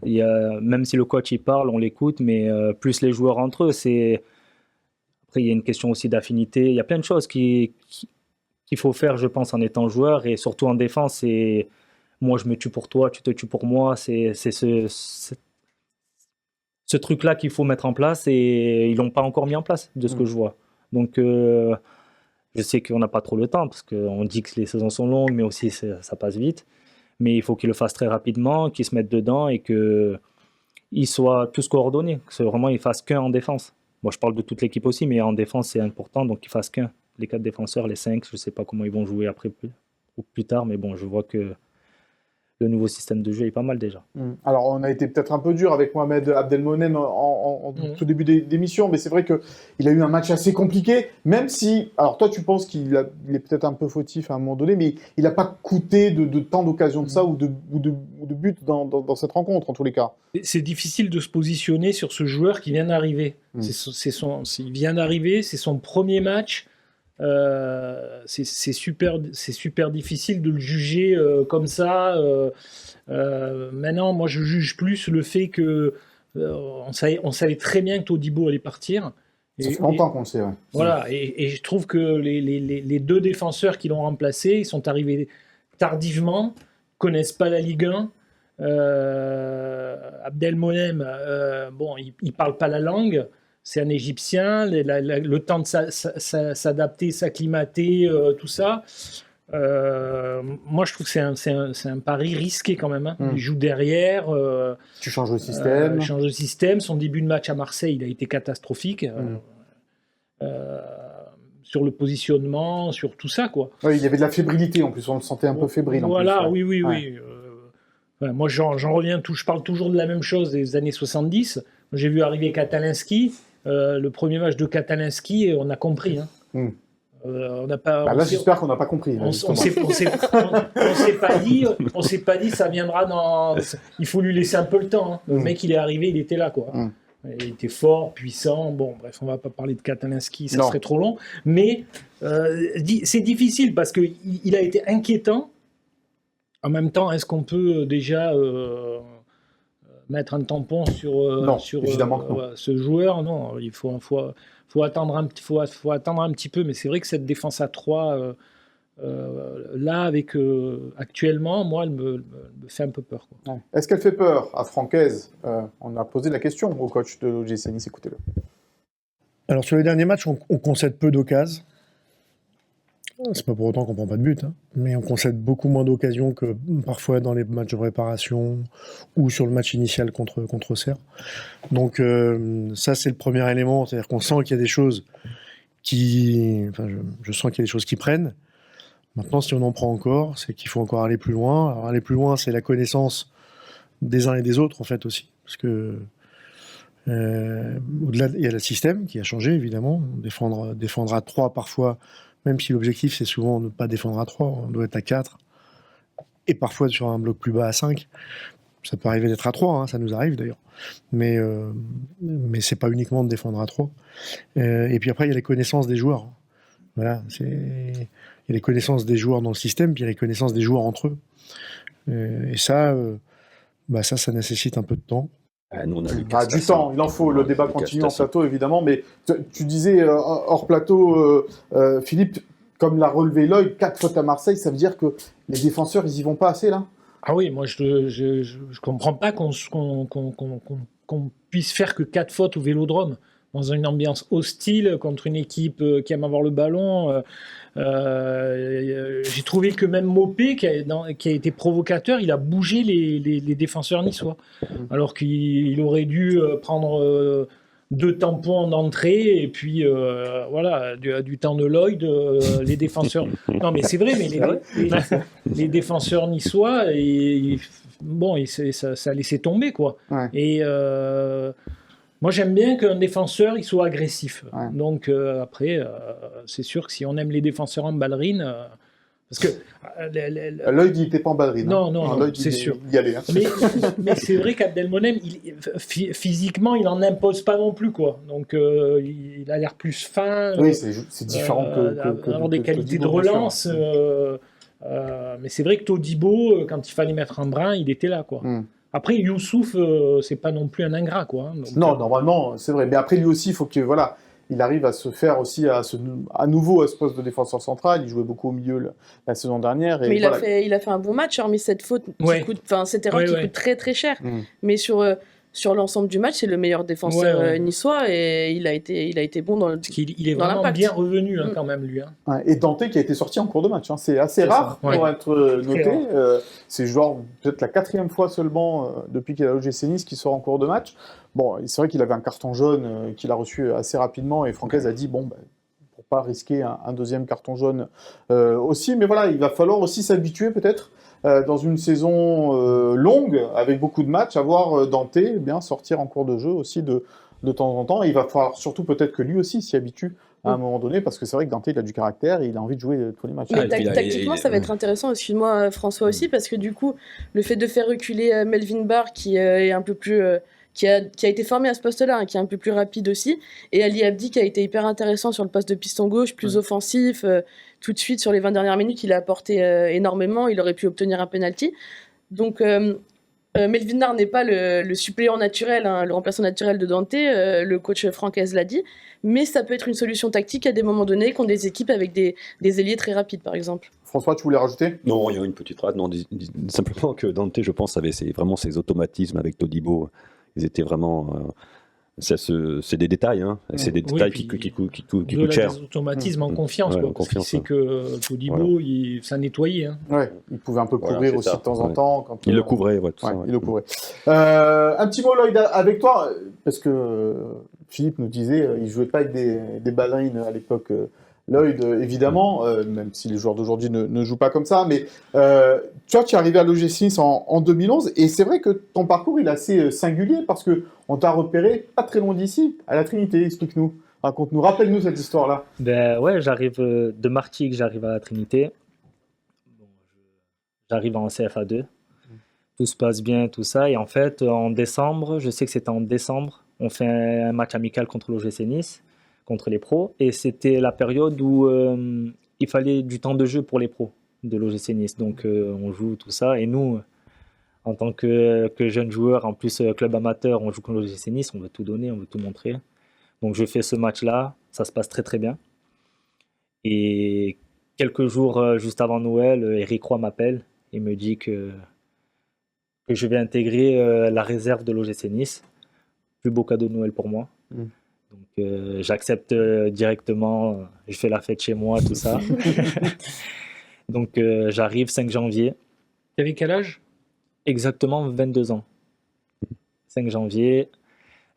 Même si le coach il parle, on l'écoute, mais plus les joueurs entre eux, après il y a une question aussi d'affinité. Il y a plein de choses qu'il faut faire, je pense, en étant joueur, et surtout en défense. C'est moi je me tue pour toi, tu te tues pour moi. C'est ce truc-là qu'il faut mettre en place, et ils l'ont pas encore mis en place, de ce que je vois. Donc je sais qu'on n'a pas trop le temps, parce qu'on dit que les saisons sont longues, mais aussi ça passe vite. Mais il faut qu'ils le fassent très rapidement, qu'ils se mettent dedans et qu'ils soient tous coordonnés, que vraiment ils ne fassent qu'un en défense. Moi, je parle de toute l'équipe aussi, mais en défense, c'est important, donc qu'ils ne fassent qu'un. Les 4 défenseurs, les 5, je ne sais pas comment ils vont jouer après ou plus tard, mais bon, je vois que le nouveau système de jeu est pas mal déjà. Alors, on a été peut-être un peu dur avec Mohamed Abdelmonem en tout début d'émission, mais c'est vrai qu'il a eu un match assez compliqué, même si, alors toi tu penses qu'il est peut-être un peu fautif à un moment donné, mais il n'a pas coûté de tant d'occasions de ça ou de buts dans cette rencontre, en tous les cas. C'est difficile de se positionner sur ce joueur qui vient d'arriver. Il vient d'arriver, c'est son premier match. C'est super difficile de le juger comme ça. Maintenant, moi, je juge plus le fait que on savait très bien que Todibo allait partir. Ça fait longtemps qu'on le sait. Ouais. Voilà, et je trouve que les 2 défenseurs qui l'ont remplacé, ils sont arrivés tardivement, connaissent pas la Ligue 1. Abdelmonem, bon, il parle pas la langue. C'est un Égyptien, le temps de s'adapter, s'acclimater, tout ça. Moi, je trouve que c'est un pari risqué quand même. Il joue derrière. Tu changes le système. Change de système. Son début de match à Marseille, il a été catastrophique. Sur le positionnement, sur tout ça, quoi. Ouais, il y avait de la fébrilité en plus, on le sentait un peu fébrile. Voilà, en plus, oui. Moi, j'en reviens je parle toujours de la même chose des années 70. J'ai vu arriver Katalinski. Le premier match de Katalinski, on a compris. On n'a pas. Là, j'espère qu'on n'a pas compris. On s'est pas dit, ça viendra dans. Il faut lui laisser un peu le temps. Le mec, il est arrivé, il était là, quoi. Il était fort, puissant. Bon, bref, on va pas parler de Katalinski, ça serait trop long. Mais c'est difficile parce que il a été inquiétant. En même temps, est-ce qu'on peut déjà mettre un tampon sur ce joueur? Non, il faut attendre un petit peu, mais c'est vrai que cette défense à 3 là, avec actuellement, moi, elle me fait un peu peur, quoi. Ouais. Est-ce qu'elle fait peur à Francaise? On a posé la question au coach de l'OGC Nice, écoutez-le. Alors sur les derniers matchs, on concède peu d'occasions. C'est pas pour autant qu'on prend pas de but, mais on concède beaucoup moins d'occasions que parfois dans les matchs de préparation ou sur le match initial contre Auxerre. Donc ça, c'est le premier élément, c'est-à-dire qu'on sent qu'il y a des choses je sens qu'il y a des choses qui prennent. Maintenant, si on en prend encore, c'est qu'il faut encore aller plus loin. Alors aller plus loin, c'est la connaissance des uns et des autres, en fait, aussi. Parce que au-delà, il y a le système qui a changé, évidemment. Défendre à 3 parfois, même si l'objectif, c'est souvent ne pas défendre à 3, on doit être à 4. et parfois sur un bloc plus bas à 5. Ça peut arriver d'être à 3, hein, ça nous arrive d'ailleurs. Mais c'est pas uniquement de défendre à 3. Et puis après, il y a les connaissances des joueurs. Voilà, il y a les connaissances des joueurs dans le système, puis il y a les connaissances des joueurs entre eux. Et ça, ça nécessite un peu de temps. Nous, on a Du temps, il en faut. Le débat continue en plateau, évidemment. Mais tu disais hors plateau, Philippe, comme l'a relevé Lloyd, 4 fautes à Marseille, ça veut dire que les défenseurs, ils y vont pas assez, là? Ah oui, moi je comprends pas qu'on puisse faire que 4 fautes au Vélodrome dans une ambiance hostile contre une équipe qui aime avoir le ballon. J'ai trouvé que même Mopé, qui a été provocateur, il a bougé les défenseurs niçois. Alors qu'il aurait dû prendre 2 tampons d'entrée et puis voilà, du temps de Lloyd, les défenseurs. Non, mais c'est vrai, mais les défenseurs niçois, ça laissait tomber, quoi. Ouais. Et moi, j'aime bien qu'un défenseur il soit agressif. Ouais. Donc après, c'est sûr que si on aime les défenseurs en ballerine, parce que Lloyd, il n'était pas en ballerine. Non, Lloyd, c'est sûr. Il y allait. Hein. Mais c'est vrai qu'Abdelmonem, physiquement, il n'en impose pas non plus, quoi. Donc il a l'air plus fin. Oui, c'est différent que avoir des qualités de Todibo, bien sûr. relance. Mais c'est vrai que Todibo, quand il fallait mettre un brin, il était là, quoi. Après, Youssouf, c'est pas non plus un ingrat, quoi. Donc, non, normalement, c'est vrai. Mais après, lui aussi, il faut qu'il arrive à se faire aussi à nouveau à ce poste de défenseur central. Il jouait beaucoup au milieu la saison dernière. Et Mais voilà. il a fait un bon match, hormis cette faute, cette erreur qui coûte très très cher. Mais sur l'ensemble du match, c'est le meilleur défenseur niçois et il a été bon dans le. Parce qu'il est dans vraiment l'impact. bien revenu, quand même, lui. Hein. Ouais, et Dante qui a été sorti en cours de match. Hein. C'est assez rare pour être noté. C'est genre peut-être la 4e fois seulement depuis qu'il a l'OGC Nice qui sort en cours de match. Bon, c'est vrai qu'il avait un carton jaune qu'il a reçu assez rapidement et Francaise a dit pour pas risquer un deuxième carton jaune aussi. Mais voilà, il va falloir aussi s'habituer peut-être dans une saison longue avec beaucoup de matchs à voir Dante sortir en cours de jeu aussi de temps en temps. Et il va falloir surtout peut-être que lui aussi s'y habitue à un moment donné parce que c'est vrai que Dante il a du caractère et il a envie de jouer tous les matchs. Mais tactiquement, ça va être intéressant, excuse-moi François aussi, parce que du coup, le fait de faire reculer Melvin Barr qui est un peu plus... qui a été formé à ce poste-là, qui est un peu plus rapide aussi, et Ali Abdi qui a été hyper intéressant sur le poste de piston gauche, plus offensif, tout de suite sur les 20 dernières minutes, il a apporté énormément, il aurait pu obtenir un penalty. Donc Melvin Barr n'est pas le suppléant naturel, le remplaçant naturel de Dante, le coach Francaise l'a dit, mais ça peut être une solution tactique à des moments donnés contre des équipes avec des ailiers très rapides par exemple. François, tu voulais rajouter ? Non, il y a une petite phrase. Non, simplement que Dante, je pense, avait vraiment ses automatismes avec Todibo. Ils étaient vraiment... c'est des détails, hein. C'est des détails qui coûtent cher. Des automatismes en confiance, quoi. Confiance, c'est que Todibo, ça nettoyait. Hein. Ouais, il pouvait un peu couvrir aussi de temps en temps. Quand il le couvrait, tout ça. Il le couvrait. Un petit mot, Lloyd, avec toi, parce que Philippe nous disait il jouait pas avec des ballerines à l'époque. Lloyd, évidemment, même si les joueurs d'aujourd'hui ne jouent pas comme ça, mais tu es arrivé à l'OGC Nice en 2011, et c'est vrai que ton parcours il est assez singulier, parce qu'on t'a repéré pas très loin d'ici, à la Trinité. Explique-nous, raconte-nous, rappelle-nous cette histoire-là. J'arrive de Martigues, j'arrive à la Trinité, j'arrive en CFA2, tout se passe bien, tout ça, et en fait, en décembre, je sais que c'était en décembre, on fait un match amical contre l'OGC Nice, contre les pros, et c'était la période où il fallait du temps de jeu pour les pros de l'OGC Nice, donc on joue tout ça, et nous, en tant que jeunes joueurs, en plus club amateur, on joue contre l'OGC Nice, on veut tout donner, on veut tout montrer, donc je fais ce match-là, ça se passe très très bien, et quelques jours juste avant Noël, Eric Roy m'appelle, et me dit que je vais intégrer la réserve de l'OGC Nice, plus beau cadeau de Noël pour moi. Donc j'accepte directement, je fais la fête chez moi, tout ça. Donc j'arrive 5 janvier. Tu avais quel âge ? Exactement 22 ans. 5 janvier,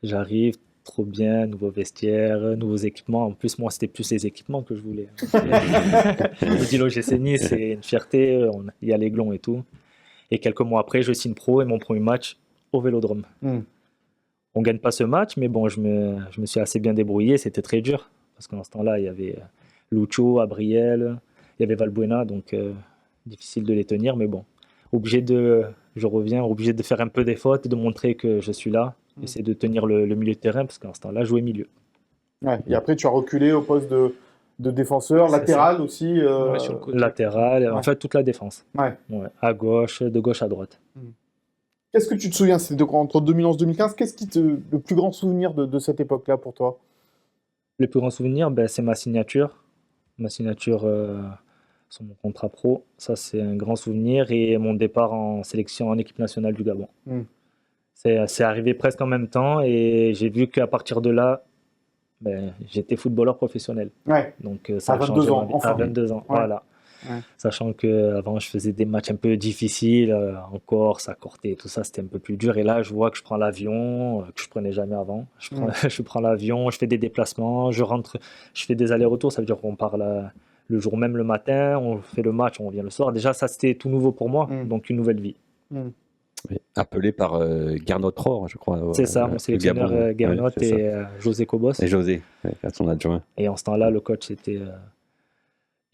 j'arrive, trop bien, nouveau vestiaire, nouveaux équipements. En plus, moi, c'était plus les équipements que je voulais. Je me dis l'OGC Nice, c'est une fierté, il y a l'Aiglon et tout. Et quelques mois après, je signe pro et mon premier match au Vélodrome. On ne gagne pas ce match, mais bon, je me suis assez bien débrouillé. C'était très dur, parce qu'en ce temps-là, il y avait Lucho, Abriel, il y avait Valbuena, donc difficile de les tenir. Mais bon, obligé obligé de faire un peu des fautes, de montrer que je suis là, essayer de tenir le milieu de terrain, parce qu'en ce temps-là, jouer milieu. Ouais. Et après, tu as reculé au poste de défenseur, C'est latéral aussi. Ouais, sur le côté. Latéral, en Ouais. fait, toute la défense. Ouais. Ouais, à gauche, de gauche à droite. Qu'est-ce que tu te souviens, entre 2011 et 2015, le plus grand souvenir de cette époque-là pour toi? Le plus grand souvenir, c'est ma signature. Ma signature sur mon contrat pro. Ça, c'est un grand souvenir. Et mon départ en sélection en équipe nationale du Gabon. C'est arrivé presque en même temps. Et j'ai vu qu'à partir de là, j'étais footballeur professionnel. Ouais. Donc, ça À a 22 changé ans, ma vie. enfin. À 22 ans, Ouais. voilà. Ouais. Sachant qu'avant, je faisais des matchs un peu difficiles, en Corse, à Corté, tout ça, c'était un peu plus dur. Et là, je vois que je prends l'avion, que je prenais jamais avant. Je prends l'avion, je fais des déplacements, je rentre, je fais des allers-retours. Ça veut dire qu'on part le jour même le matin, on fait le match, on revient le soir. Déjà, ça, c'était tout nouveau pour moi, donc une nouvelle vie. Oui. Appelé par Gernot Rohr, je crois. C'est ça, mon sélectionneur Gernot et José Cobos. Et José, à son adjoint. Et en ce temps-là, le coach, c'était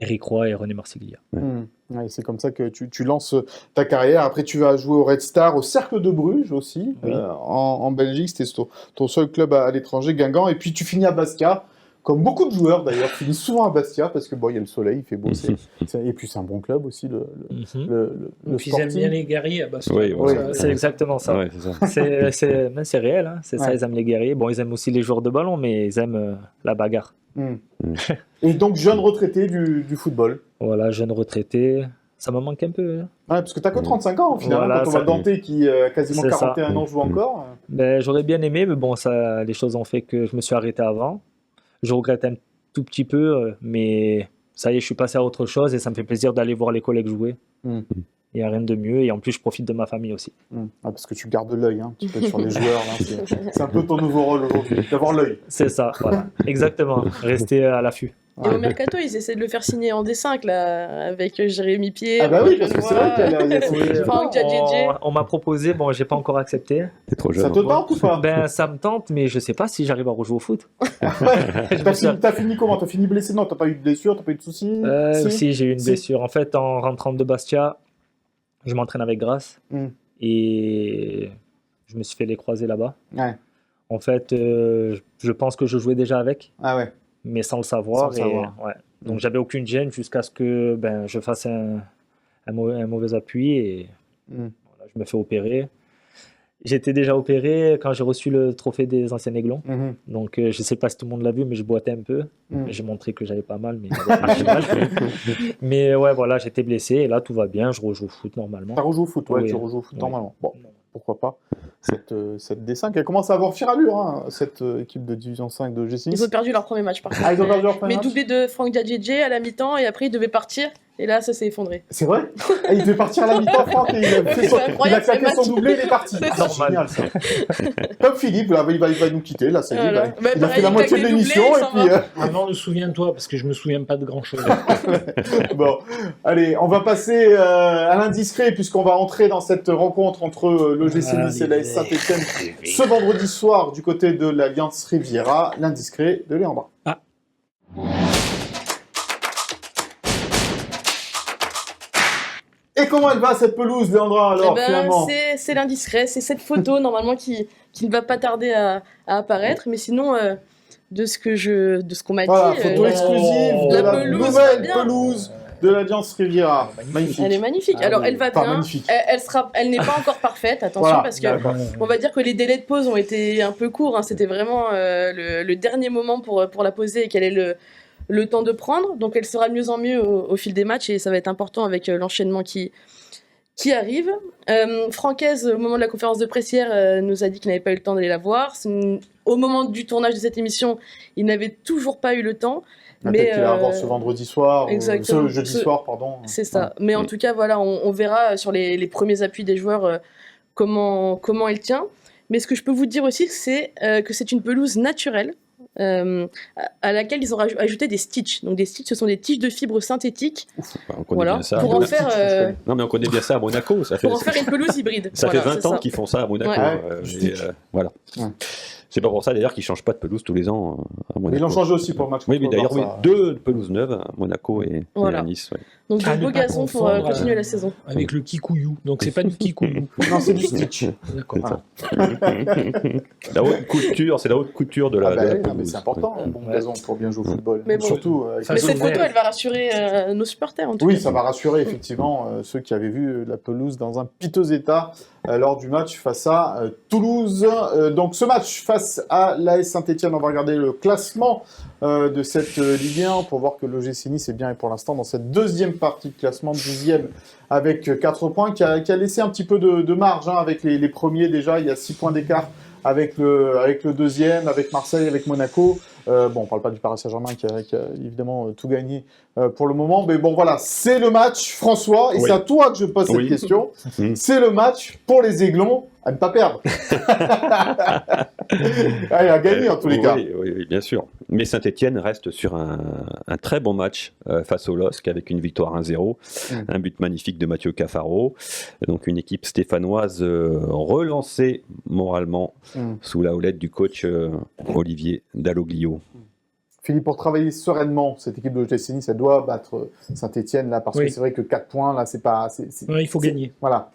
Eric Roy et René Marsiglia. Ouais, c'est comme ça que tu lances ta carrière. Après, tu vas jouer au Red Star, au Cercle de Bruges aussi, Oui. en Belgique. C'était ton seul club à l'étranger, Guingamp. Et puis, tu finis à Bastia, comme beaucoup de joueurs d'ailleurs, finissent souvent à Bastia parce que il y a le soleil, il fait beau. Et puis, c'est un bon club aussi, le Donc ils aiment Sporting. bien les guerriers à Bastia. Oui, ouais. C'est exactement ça. Ouais, c'est ça. C'est réel, hein. C'est ça, Ouais. ils aiment les guerriers. Bon, ils aiment aussi les joueurs de ballon, mais ils aiment la bagarre. Et donc, jeune retraité du football. Voilà, jeune retraité, ça me manque un peu. Hein. Ouais, parce que t'as que 35 ans, finalement, Voilà, quand on voit ça- Dante qui a quasiment C'est ça. 41 ans joue encore. J'aurais bien aimé, mais bon, ça, les choses ont fait que je me suis arrêté avant. Je regrette un tout petit peu, mais ça y est, je suis passé à autre chose et ça me fait plaisir d'aller voir les collègues jouer. Il n'y a rien de mieux et en plus, je profite de ma famille aussi. Parce que tu gardes l'œil un petit peu sur les joueurs. Là. C'est un peu ton nouveau rôle aujourd'hui, d'avoir l'œil. C'est ça, voilà, exactement. Rester à l'affût. Et au Mercato, ils essaient de le faire signer en D5, là, avec Jérémy Pierre. Ah bah oui, parce que c'est vrai qu'il y a ce- Franck Djadjedje. On m'a proposé, bon, j'ai pas encore accepté. T'es trop jeune. Ça te tente ou pas? Ça me tente, mais je sais pas si j'arrive à rejouer au foot. T'as fini comment? T'as fini blessé? Non, t'as pas eu de blessure, t'as pas eu de soucis? Si, j'ai eu une Si. blessure. En fait, en rentrant de Bastia, je m'entraîne avec Grasse et je me suis fait les croisés là-bas. Ouais. En fait, je pense que je jouais déjà avec, Ah ouais. mais sans le savoir. Sans le savoir. Ouais. Donc, j'avais aucune gêne jusqu'à ce que je fasse un mauvais appui et voilà, je me fais opérer. J'étais déjà opéré quand j'ai reçu le trophée des anciens Aiglons. Donc, je ne sais pas si tout le monde l'a vu, mais je boitais un peu. J'ai montré que j'avais pas mal, mais j'avais archi mal. Mais ouais, voilà, j'étais blessé et là, tout va bien. Je rejoue au foot normalement. T'as rejoué au foot, ouais, Oui. tu rejoues au foot Oui. normalement. Bon, pourquoi pas. Cette D5, elle commence à avoir fière allure, hein, cette équipe de Division 5 de G6. Ils ont perdu leur premier match, par contre. Ah, ils ont perdu leur premier Mais match doublé de Franck Djadjedje à la mi-temps, et après, il devait partir. Et là, ça s'est effondré. C'est vrai? Ah, il devait partir à la mi-temps, Franck, et il a, fait C'est son- incroyable, il a claqué ce son match. doublé, il est parti. C'est Ah, c'est génial, ça. Comme Philippe, là, il va nous quitter, là, ça y est. Voilà. Il Bah, a pareil, fait la il moitié de claque des l'émission, doublés, et il s'en puis... va. Maintenant, ne souviens-toi, parce que je me souviens pas de grand-chose. Bon, allez, on va passer à l'indiscret, puisqu'on va entrer dans cette rencontre entre l'OGC Nice et l'AS Saint-Etienne ce vendredi soir du côté de l'Alliance Riviera. L'indiscret de Léandre. Et comment elle va cette pelouse, Léandra, alors, Eh ben, finalement? c'est l'indiscret, c'est cette photo normalement qui ne va pas tarder à apparaître, mais sinon de ce qu'on m'a Voilà, dit, photo exclusive de la la pelouse va nouvelle bien. pelouse de l'Alliance Riviera. Magnifique. elle est magnifique. Ah Alors oui, elle va pas bien, magnifique. elle n'est pas encore parfaite, attention Voilà, parce que d'accord. on va dire que les délais de pause ont été un peu courts, hein. C'était vraiment le dernier moment pour la poser et qu'elle ait le temps de prendre, donc elle sera de mieux en mieux au fil des matchs et ça va être important avec l'enchaînement qui arrive. Francaise, au moment de la conférence de presse hier, nous a dit qu'il n'avait pas eu le temps d'aller la voir. Au moment du tournage de cette émission, il n'avait toujours pas eu le temps. Peut-être Mais qu'il va avoir ce vendredi soir, exactement. ce jeudi soir, pardon. C'est ça. Mais en tout cas, voilà, on verra sur les premiers appuis des joueurs comment elle tient. Mais ce que je peux vous dire aussi, c'est que c'est une pelouse naturelle. À laquelle ils ont ajouté des stitches. Donc des stitches, ce sont des tiges de fibres synthétiques. On connaît Voilà. bien ça. Pour en faire, Non, mais on connaît bien ça à Monaco. Ça fait, pour en faire une pelouse hybride. ça Voilà, fait 20 c'est ans ça. qu'ils font ça à Monaco. Ouais. Ouais, Voilà. Ouais. C'est pas pour ça d'ailleurs qu'ils changent pas de pelouse tous les ans à Monaco. Ils l'ont changé aussi pour le match. Oui, mais contre d'ailleurs, Barça. 2 pelouses neuves, à Monaco et Voilà. à Nice. Ouais. Donc À de ne beaux pas gazons pour confondre, continuer la saison. Avec le kikuyu. Donc c'est pas du kikuyu. Non, c'est du Stitch. D'accord. C'est la haute couture, c'est la haute couture de la, Ah bah de la oui, non, mais pelouse. c'est important, un bon gazon pour bien jouer au football. Mais bon. Surtout. Ça Mais se cette voit. photo, elle va rassurer nos supporters en tout Oui, cas. ça va rassurer effectivement ceux qui avaient vu la pelouse dans un piteux état lors du match face à Toulouse. Donc ce match face à l'AS Saint-Etienne, on va regarder le classement de cette Ligue 1 pour voir que l'OGC Nice est bien et pour l'instant dans cette deuxième partie de classement, 10e avec 4 points, qui a laissé un petit peu de marge avec les premiers déjà. Il y a 6 points d'écart avec le deuxième, avec Marseille, avec Monaco. Bon, on parle pas du Paris Saint-Germain qui a évidemment tout gagné pour le moment. Mais bon, voilà, c'est le match, François, et Oui. c'est à toi que je pose cette Oui. question. Mm. C'est le match pour les Aiglons à ne pas perdre. Allez, à gagner en tous les cas. Oui, bien sûr. Mais Saint-Etienne reste sur un très bon match face au LOSC avec une victoire 1-0, un but magnifique de Mathieu Cafaro. Donc une équipe stéphanoise relancée moralement sous la houlette du coach Olivier Dalloglio. Philippe, pour travailler sereinement, cette équipe de l'OGC Nice, elle doit battre Saint-Etienne là, parce que Oui. c'est vrai que 4 points, là, c'est pas... Ouais, il faut gagner. Voilà.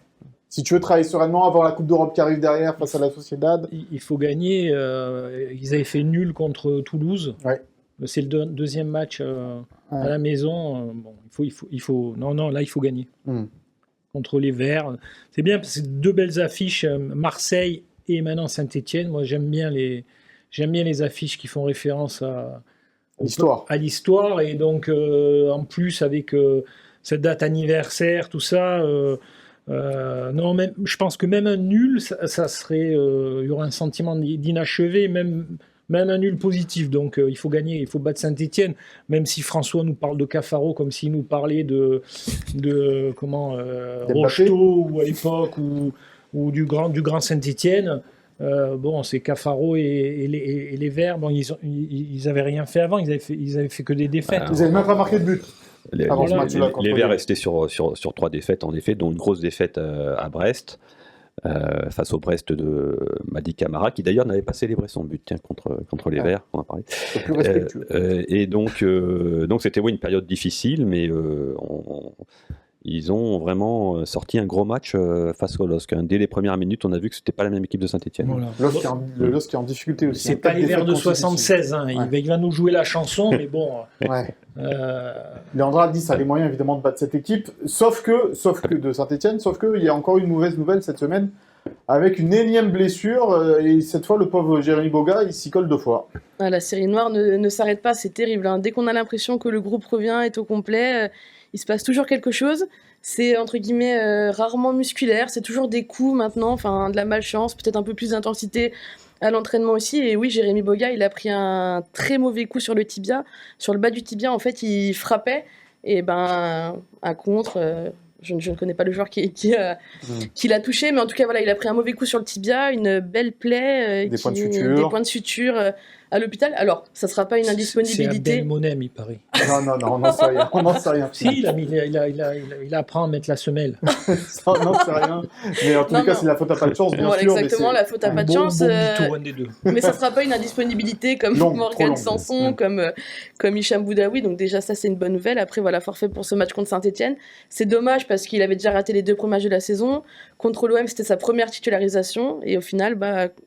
Si tu veux travailler sereinement, avoir la Coupe d'Europe qui arrive derrière face à la Sociedad. Il faut gagner. Ils avaient fait nul contre Toulouse. Ouais. C'est le deuxième match Ouais. à la maison. Bon, il faut. Non, là, il faut gagner. Contre les Verts. C'est bien parce que c'est 2 belles affiches. Marseille et maintenant Saint-Etienne. Moi, j'aime bien les affiches qui font référence à l'histoire. Et donc, en plus, avec cette date anniversaire, tout ça. Non, même, je pense que même un nul, ça serait, il y aurait un sentiment d'inachevé, même un nul positif. Donc il faut gagner, il faut battre Saint-Etienne, même si François nous parle de Cafaro comme s'il nous parlait de Rocheteau ou à l'époque ou du grand Saint-Etienne. Bon, c'est Cafaro et les Verts. Bon, ils avaient rien fait avant, ils avaient fait que des défaites. Ils n'avaient même pas marqué de but. Avant ce match-là, contre Les Verts Lyon. restaient sur 3 défaites, en effet, dont une grosse défaite à Brest, face au Brest de Madi Camara, qui d'ailleurs n'avait pas célébré son but contre les Verts, on a parlé. C'est plus respectueux. Et donc c'était une période difficile, mais ils ont vraiment sorti un gros match face au LOSC. Dès les premières minutes, on a vu que c'était pas la même équipe de Saint-Etienne. Voilà. Le LOSC qui est en difficulté aussi. C'est pas les Verts de 76, hein. Ouais. Il va nous jouer la chanson, mais bon. Ouais. Leandro a dit ça a les moyens évidemment de battre cette équipe, sauf que de Saint-Etienne, sauf qu'il y a encore une mauvaise nouvelle cette semaine, avec une énième blessure, et cette fois le pauvre Jérémy Boga, il s'y colle 2 fois. Ah, la série noire ne s'arrête pas, c'est terrible. Dès qu'on a l'impression que le groupe revient, est au complet, il se passe toujours quelque chose. C'est entre guillemets rarement musculaire, c'est toujours des coups maintenant, enfin de la malchance, peut-être un peu plus d'intensité à l'entraînement aussi. Et oui, Jérémy Boga, il a pris un très mauvais coup sur le tibia, sur le bas du tibia. En fait, il frappait et à contre. Je ne connais pas le joueur qui l'a touché, mais en tout cas, voilà, il a pris un mauvais coup sur le tibia, une belle plaie, Des points de suture à l'hôpital. Alors, ça ne sera pas une C'est indisponibilité. Abdel Monem, il paraît. Non, on n'en sait rien. On n'en sait rien. Si, il apprend à mettre la semelle. On n'en sait rien. Mais en tous les cas, c'est la faute à pas de chance, bien Voilà, sûr. mais exactement, c'est- la faute à pas de chance. Bon mytho, un des deux. Mais ça ne sera pas une indisponibilité comme Longue, trop Morgan longue. Sanson, comme Hicham Boudaoui. Donc déjà, ça, c'est une bonne nouvelle. Après, voilà, forfait pour ce match contre Saint-Etienne. C'est dommage parce qu'il avait déjà raté les 2 premiers matchs de la saison. Contre l'OM, c'était sa première titularisation. Et au final,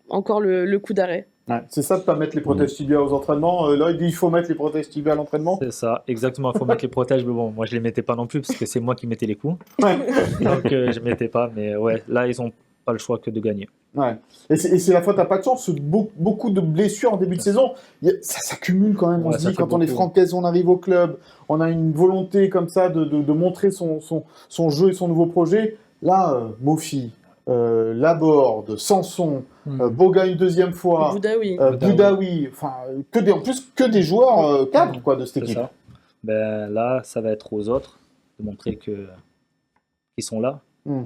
encore le coup d'arrêt. Ouais, c'est ça de pas mettre les protèges tibia aux entraînements. Là, il dit il faut mettre les protèges tibia à l'entraînement. C'est ça, exactement. Il faut mettre les protèges, mais bon, moi je les mettais pas non plus parce que c'est moi qui mettais les coups. Ouais. Donc je mettais pas, mais ouais, là ils ont pas le choix que de gagner. Ouais. Et c'est la faute à pas de chance. Beaucoup de blessures en début de saison. Ça s'accumule quand même. On Ouais, se ça dit, fait quand on est beaucoup. francaise, on arrive au club, on a une volonté comme ça de montrer son jeu et son nouveau projet. Là, Mofi, Laborde, Sanson, Boga une deuxième fois, Boudaoui. Boudaoui, enfin, en plus que des joueurs cadres quoi, de cette C'est équipe. ça. Ben, là, ça va être aux autres de montrer qu'ils sont là.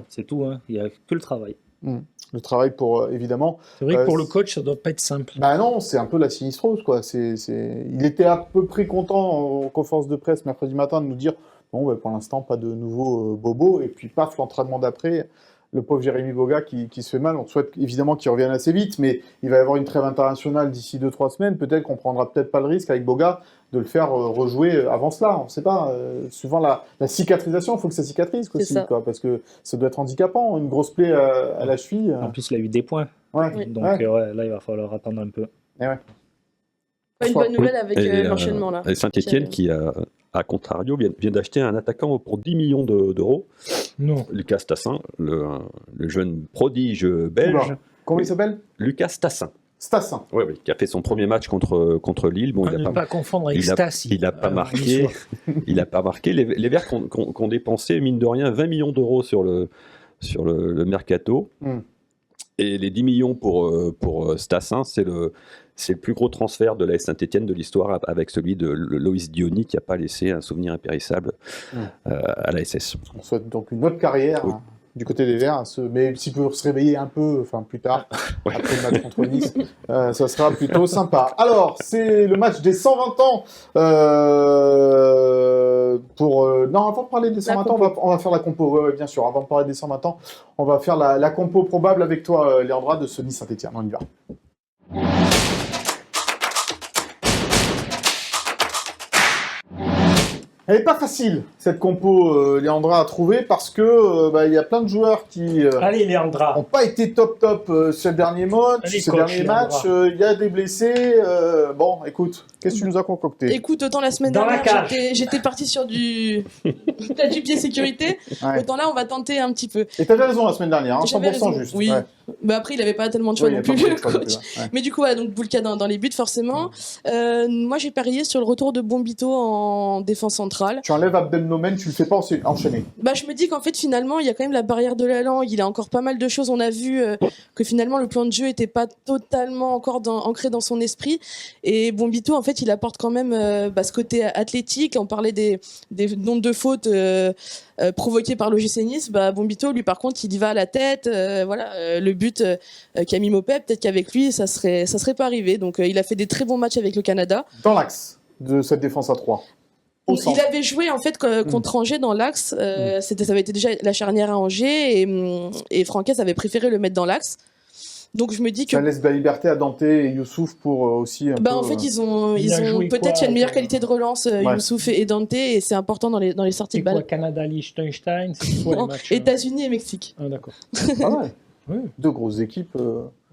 C'est tout, hein. Il n'y a que le travail. Le travail pour, évidemment. C'est vrai que pour le coach, ça doit pas être simple. Bah non, c'est un peu la sinistrose, quoi. Il était à peu près content en conférence de presse mercredi matin de nous dire bon, bah, pour l'instant, pas de nouveaux bobos. Et puis, paf, l'entraînement d'après, le pauvre Jérémy Boga qui se fait mal. On souhaite évidemment qu'il revienne assez vite, mais il va y avoir une trêve internationale d'ici 2-3 semaines. Peut-être qu'on prendra peut-être pas le risque avec Boga de le faire rejouer avant cela. On ne sait pas. Souvent, la cicatrisation, il faut que ça cicatrise aussi, quoi, parce que ça doit être handicapant, une grosse plaie à la cheville. En plus, il a eu des points. Ouais. Donc là, il va falloir attendre un peu. Et ouais. Pas une bonne nouvelle avec l'enchaînement là. Et Saint-Etienne qui à contrario, vient d'acheter un attaquant pour 10 millions d'euros. Non. Lucas Tassin, le jeune prodige belge. Oula. Comment il s'appelle? Lucas Tassin. Stassin. Oui, qui a fait son premier match contre Lille. Bon, Ne pas confondre avec Stassi. Il n'a pas marqué. Il n'a pas marqué. Les Verts qui ont dépensé, mine de rien, 20 millions d'euros sur le mercato. Et les 10 millions pour Stassin, c'est le plus gros transfert de l'AS Saint-Etienne de l'histoire, avec celui de Loïs Diony, qui n'a pas laissé un souvenir impérissable à la SS. On souhaite donc une autre carrière du côté des Verts, mais s'il peut se réveiller un peu plus tard, après le match contre Nice, ça sera plutôt sympa. Alors, c'est le match des 120 ans. Non, avant de parler des 120 ans, on va faire la compo. Ouais, bien sûr, avant de parler des 120 ans, on va faire la compo probable avec toi, Léandra, de ce Nice Saint-Etienne. On y va. Elle n'est pas facile, cette compo, Léandra, à trouver, parce que y a plein de joueurs qui Allez, Léandra. n'ont pas été top sur le dernier match. Il y a des blessés. Bon, écoute, qu'est-ce que tu nous as concocté? Écoute, autant la semaine Dans la dernière, cage. j'étais parti sur du pied sécurité, Ouais. autant là, on va tenter un petit peu. Et t'avais raison la semaine dernière, hein, J'avais 100% raison, juste. oui. Ouais. Bah après, il avait pas tellement de choix Oui, il y non a plus, pas le beaucoup de choix coach. non plus, ouais. Mais du coup, voilà, donc Boulka dans les buts, forcément. Moi, j'ai parié sur le retour de Bombito en défense centrale. Tu enlèves Abdelnomen, tu le fais pas enchaîner. Bah, je me dis qu'en fait, finalement, il y a quand même la barrière de la langue. Il a encore pas mal de choses. On a vu que finalement, le plan de jeu était pas totalement encore ancré dans son esprit. Et Bombito, en fait, il apporte quand même ce côté athlétique. On parlait des nombres de fautes provoquées par l'OGC Nice. Bah, Bombito, lui, par contre, il y va à la tête. Le but qu'a mis Mopé, peut-être qu'avec lui, ça serait pas arrivé. Donc, il a fait des très bons matchs avec le Canada. Dans l'axe de cette défense à 3. Il avait joué en fait contre Angers dans l'axe. Ça avait été déjà la charnière à Angers et Francaise avait préféré le mettre dans l'axe. Donc je me dis que Ça laisse de la liberté à Dante et Youssouf pour aussi un peu... en fait ils ont joué peut-être quoi, une meilleure qualité de relance Youssouf et Dante et c'est important dans les sorties C'est de balle. quoi, Canada, Liechtenstein, c'est quoi les Non, matchs États-Unis et Mexique. Ah, d'accord. Pas mal. Oui, Deux grosses équipes.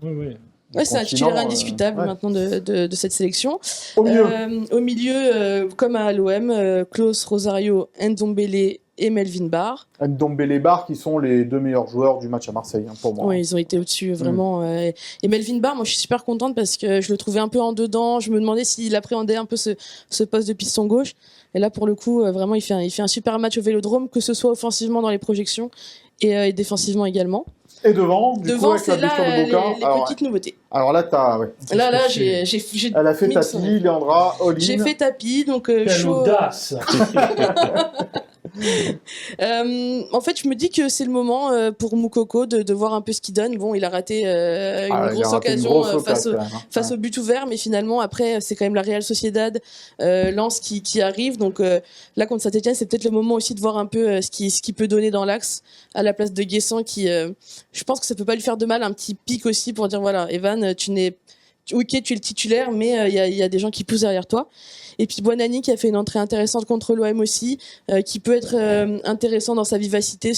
oui. Ouais, c'est un continent, titulaire indiscutable ouais. maintenant de cette sélection. Au Milieu, comme à l'OM, Klaus, Rosario, Ndombele et Melvin Barr. Ndombele Barr qui sont les deux meilleurs joueurs du match à Marseille, pour moi. Ouais, ils ont été au-dessus, vraiment. Et Melvin Barr, moi, je suis super contente parce que je le trouvais un peu en dedans. Je me demandais s'il appréhendait un peu ce poste de piston gauche. Et là, pour le coup, vraiment, il fait un super match au Vélodrome, que ce soit offensivement dans les projections et défensivement également. Et devant, du coup, Devant, avec la c'est là blessure de Boca. les petites nouveautés. Alors là, t'as... Ouais. Là, j'ai Elle a fait mis tapis, Léandra, all-in. J'ai fait tapis, donc Quelle chaud. audace. En fait, je me dis que c'est le moment pour Moukoko de voir un peu ce qu'il donne. Bon, il a raté une grosse occasion face au but ouvert, mais finalement, après, c'est quand même la Real Sociedad, Lens qui arrive. Donc là, contre Saint-Etienne, c'est peut-être le moment aussi de voir un peu ce qu'il peut donner dans l'axe à la place de Guessant, qui, je pense que ça peut pas lui faire de mal, un petit pic aussi pour dire voilà, Evan, tu es le titulaire, mais il y a des gens qui poussent derrière toi. Et puis Buonanni qui a fait une entrée intéressante contre l'OM aussi, qui peut être intéressant dans sa vivacité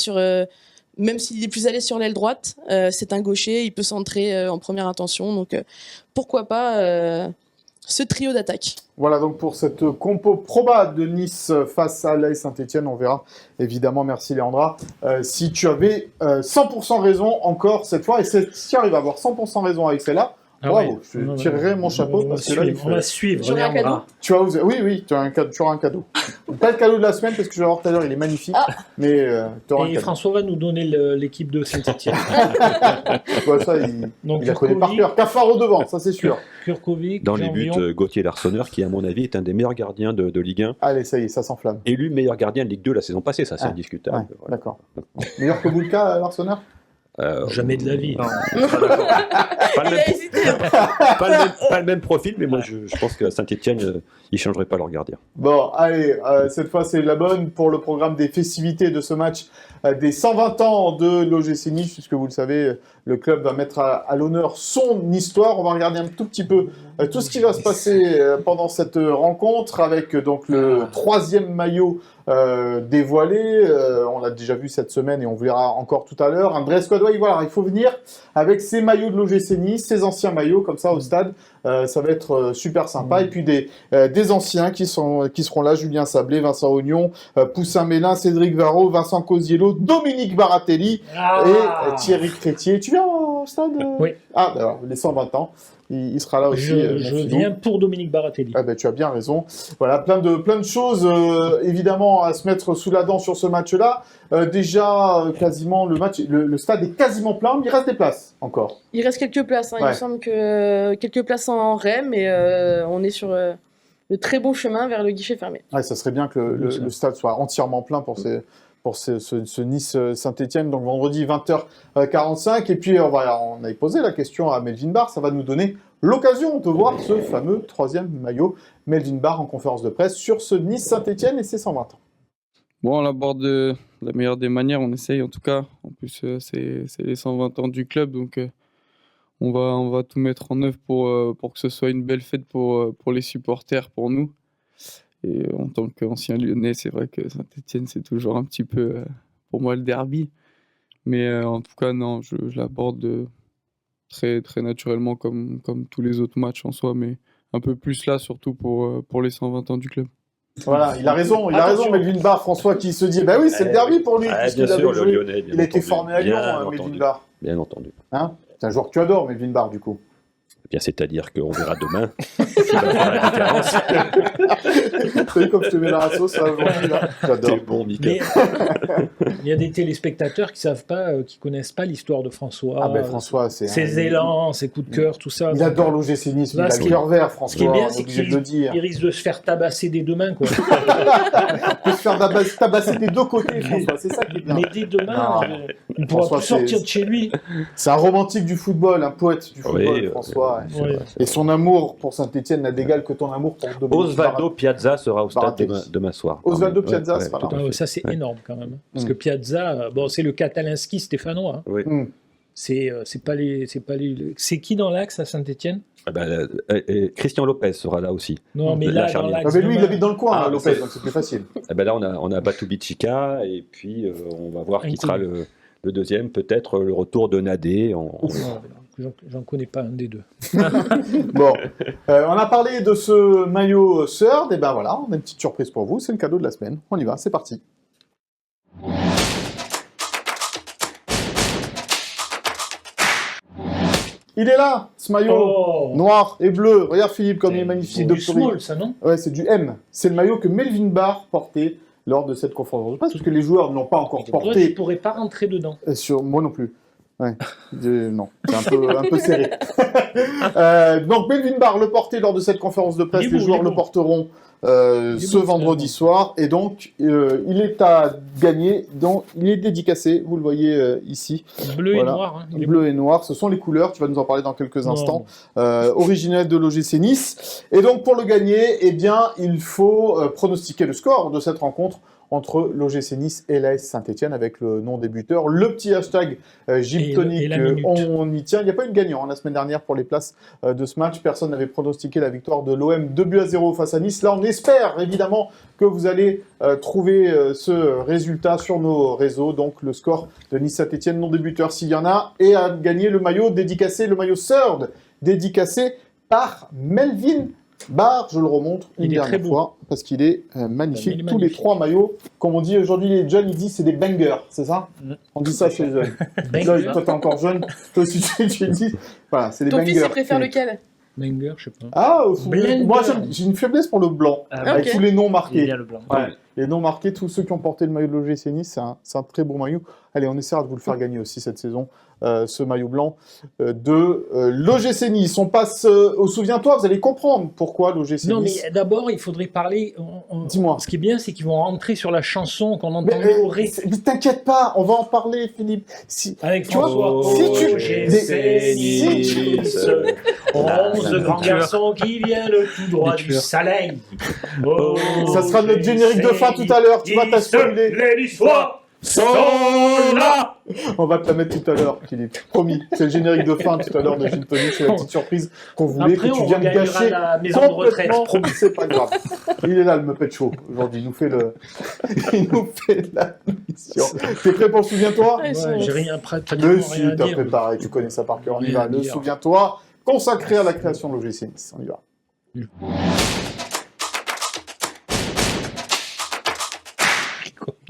même s'il est plus à l'aise sur l'aile droite, c'est un gaucher, il peut s'entrer en première intention, donc pourquoi pas ce trio d'attaque. Voilà donc pour cette compo probable de Nice face à l'AS Saint-Etienne, on verra évidemment, merci Léandra, si tu avais 100% raison encore cette fois, et si tu arrives à avoir 100% raison avec celle-là, bravo, je tirerai mon chapeau parce que là, on va suivre. J'aurai un cadeau. Tu vas oser. Oui, tu auras un cadeau. Pas le cadeau de la semaine parce que je vais voir tout à l'heure, il est magnifique. Mais tu auras un Et cadeau. François va nous donner l'équipe de Saint-Etienne. Ça, il la connaît par cœur. Cafaro devant, ça c'est sûr. Kurkovic, Dans les buts, Gauthier Larsonneur, qui à mon avis est un des meilleurs gardiens de Ligue 1. Allez, ça y est, ça s'enflamme. Élu meilleur gardien de Ligue 2 la saison passée, ça c'est Ouais, indiscutable. Voilà. d'accord. Meilleur que Boulka, Larsonneur Jamais de la vie. Non, Il a hésité. pas le même profil, mais moi je pense que Saint-Etienne, ils ne changeraient pas leur gardien. Bon, allez, cette fois c'est la bonne pour le programme des festivités de ce match des 120 ans de l'OGC Nice, puisque vous le savez, le club va mettre à l'honneur son histoire. On va regarder un tout petit peu tout ce qui va se passer pendant cette rencontre, avec donc le 3e maillot dévoilé. On l'a déjà vu cette semaine et on verra encore tout à l'heure. Un dress code, voilà, il faut venir avec ses maillots de l'OGC Nice, ses anciens maillots comme ça au stade. Ça va être super sympa. Et puis des anciens qui seront là: Julien Sablé, Vincent Ognon, Poussin Mélin, Cédric Varro, Vincent Cosiello, Dominique Baratelli et Thierry Crétier. Tu viens au stade? Oui. Ah, alors, les 120 ans. Il sera là aussi. Je viens pour Dominique Baratelli. Ah ben, tu as bien raison. Voilà, plein de choses évidemment à se mettre sous la dent sur ce match-là. Déjà, quasiment le stade est quasiment plein, mais il reste des places encore. Il reste quelques places. Il me semble que quelques places en REM, mais on est sur de très bons chemins vers le guichet fermé. Ouais, ça serait bien que le stade soit entièrement plein pour ce Nice-Saint-Etienne, donc vendredi 20h45. Et puis, on avait posé la question à Melvin Barr, ça va nous donner l'occasion de voir ce fameux 3e maillot. Melvin Barr en conférence de presse sur ce Nice-Saint-Etienne et ses 120 ans. Bon, on l'aborde de la meilleure des manières, on essaye en tout cas. En plus, c'est les 120 ans du club, donc on va tout mettre en œuvre pour que ce soit une belle fête pour les supporters, pour nous. Et en tant qu'ancien Lyonnais, c'est vrai que Saint-Etienne, c'est toujours un petit peu, pour moi, le derby. Mais en tout cas, non, je l'aborde très, très naturellement comme tous les autres matchs en soi, mais un peu plus là, surtout pour les 120 ans du club. Voilà, il a raison, Melvin Barr, François, qui se dit, bah oui, c'est le derby pour lui. Bien sûr, le Lyonnais. Il a été formé à Lyon, Melvin Barr. Bien entendu. Hein, c'est un joueur que tu adores, Melvin Barr, du coup. Bien, c'est-à-dire qu'on verra demain s'il va faire la différence. Tu as vu comme je te mets la sauce aujourd'hui, là? J'adore. T'es bon, Mika. Mais il y a des téléspectateurs qui savent pas, qui connaissent pas l'histoire de François. Ah ben François, c'est ses élans, ses coups de cœur, tout ça. Il adore l'OGC Nice, il a le cœur vert, François. Ce qui est bien, on est c'est obligé de le dire. qu'il risque de se faire tabasser des deux mains, quoi. Il peut se faire tabasser des deux côtés, François, c'est ça qui est bien. Mais des deux mains, il pourra François, plus sortir de chez lui. C'est un romantique du football, un poète du football, François. Oui. Et son amour pour Saint-Etienne n'a d'égal que ton amour pour Dominique Osvaldo Piazza sera au stade demain soir. Osvaldo Piazza sera là. Ça, c'est énorme quand même. Parce que Piazza, c'est le Katalinski stéphanois. Hein. Oui. C'est qui dans l'axe à Saint-Etienne? Christian Lopez sera là aussi. Non, mais là, dans l'axe. Mais lui, il habite dans le coin, Lopez, donc c'est plus facile. Là, on a Batubichika, et puis on va voir qui sera le deuxième. Peut-être le retour de Nadé. J'en connais pas un des deux. Bon, on a parlé de ce maillot Third, et ben voilà, on a une petite surprise pour vous, c'est le cadeau de la semaine. On y va, c'est parti. Il est là, ce maillot noir et bleu. Regarde Philippe comme il est magnifique. C'est du small, ça, non? Ouais, c'est du M. C'est le maillot que Melvin Barr portait lors de cette conférence de presse, parce que les joueurs ne l'ont pas encore porté. Tu ne pourrais pas rentrer dedans. Moi non plus. Ouais. Non, c'est un peu serré. Donc Melvin Barr le portait lors de cette conférence de presse. Les joueurs le porteront ce vendredi soir. Et donc, il est à gagner. Donc, il est dédicacé. Vous le voyez ici. Bleu et noir. Hein. Bleu et noir. Ce sont les couleurs. Tu vas nous en parler dans quelques instants. Originel de l'OGC Nice. Et donc, pour le gagner, il faut pronostiquer le score de cette rencontre entre l'OGC Nice et l'AS Saint-Etienne avec le nom des buteurs. Le petit hashtag Gymtonic, on y tient. Il n'y a pas eu de gagnant la semaine dernière pour les places de ce match. Personne n'avait pronostiqué la victoire de l'OM 2-0 face à Nice. Là, on espère évidemment que vous allez trouver ce résultat sur nos réseaux. Donc, le score de Nice-Saint-Etienne, nom des buteurs s'il y en a, et à gagner le maillot dédicacé, le maillot Third, dédicacé par Melvin Barr, je le remonte une dernière fois, parce qu'il est magnifique. Tous les trois maillots, comme on dit aujourd'hui, les jeunes, ils disent c'est des bangers, c'est ça? On dit ça chez les jeunes. Toi, t'es encore jeune, toi aussi tu dis, voilà, c'est des bangers. Ton fils, il préfère lequel? Banger, je sais pas. Ah, moi j'ai une faiblesse pour le blanc, avec tous les noms marqués. Bien le blanc. Ouais. Les noms marqués, tous ceux qui ont porté le maillot de l'OGC Nice, c'est un très beau maillot. Allez, on essaiera de vous le faire gagner aussi cette saison, ce maillot blanc de l'OGC Nice. On passe au Souviens-toi, vous allez comprendre pourquoi l'OGC Nice. Non, mais d'abord, il faudrait parler. Dis-moi. Ce qui est bien, c'est qu'ils vont rentrer sur la chanson qu'on entendait au rythme. Mais t'inquiète pas, on va en parler, Philippe. Avec tu vois, François. si tu... OGC Nice, 11 grands garçons qui viennent tout droit du soleil. Ça sera notre générique de fin tout à l'heure, tu vas t'assumer. Les Niçois Sola. On va te la mettre tout à l'heure, Philippe. Promis. C'est le générique de fin tout à l'heure de Gin Tonic. C'est la petite surprise qu'on voulait, Après, que tu on viens de regagnera gâcher. la maison de retraite, Complètement. promis. C'est pas grave. Il est là, le Muppet Show. Aujourd'hui, il nous fait la mission. T'es prêt pour le Souviens-toi? Ouais, ils sont- Ouais, j'ai rien prêt, Le pratiquement rien si, à t'as dire. préparé. Tu connais ça par cœur. On y Rien va. à Le dire. Souviens-toi, consacré à la création de l'OGC Nice. On y va.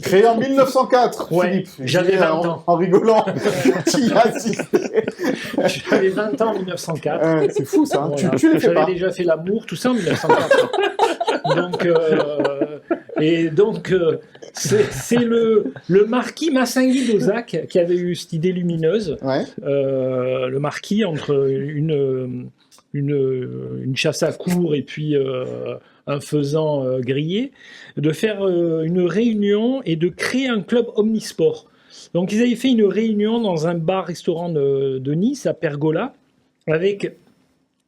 Créé en 1904, Ouais, Philippe. j'avais Je dis, 20 ans. En rigolant. Qui a assisté. J'avais 20 ans en 1904. C'est fou ça. Hein. Voilà. Tu les fais J'avais pas. déjà fait l'amour, tout ça en 1904. donc, c'est le marquis Massingui d'Ozac qui avait eu cette idée lumineuse. Ouais. Le marquis, entre une chasse à courre et puis un faisan grillé, de faire une réunion et de créer un club omnisport. Donc ils avaient fait une réunion dans un bar-restaurant de Nice, à Pergola, avec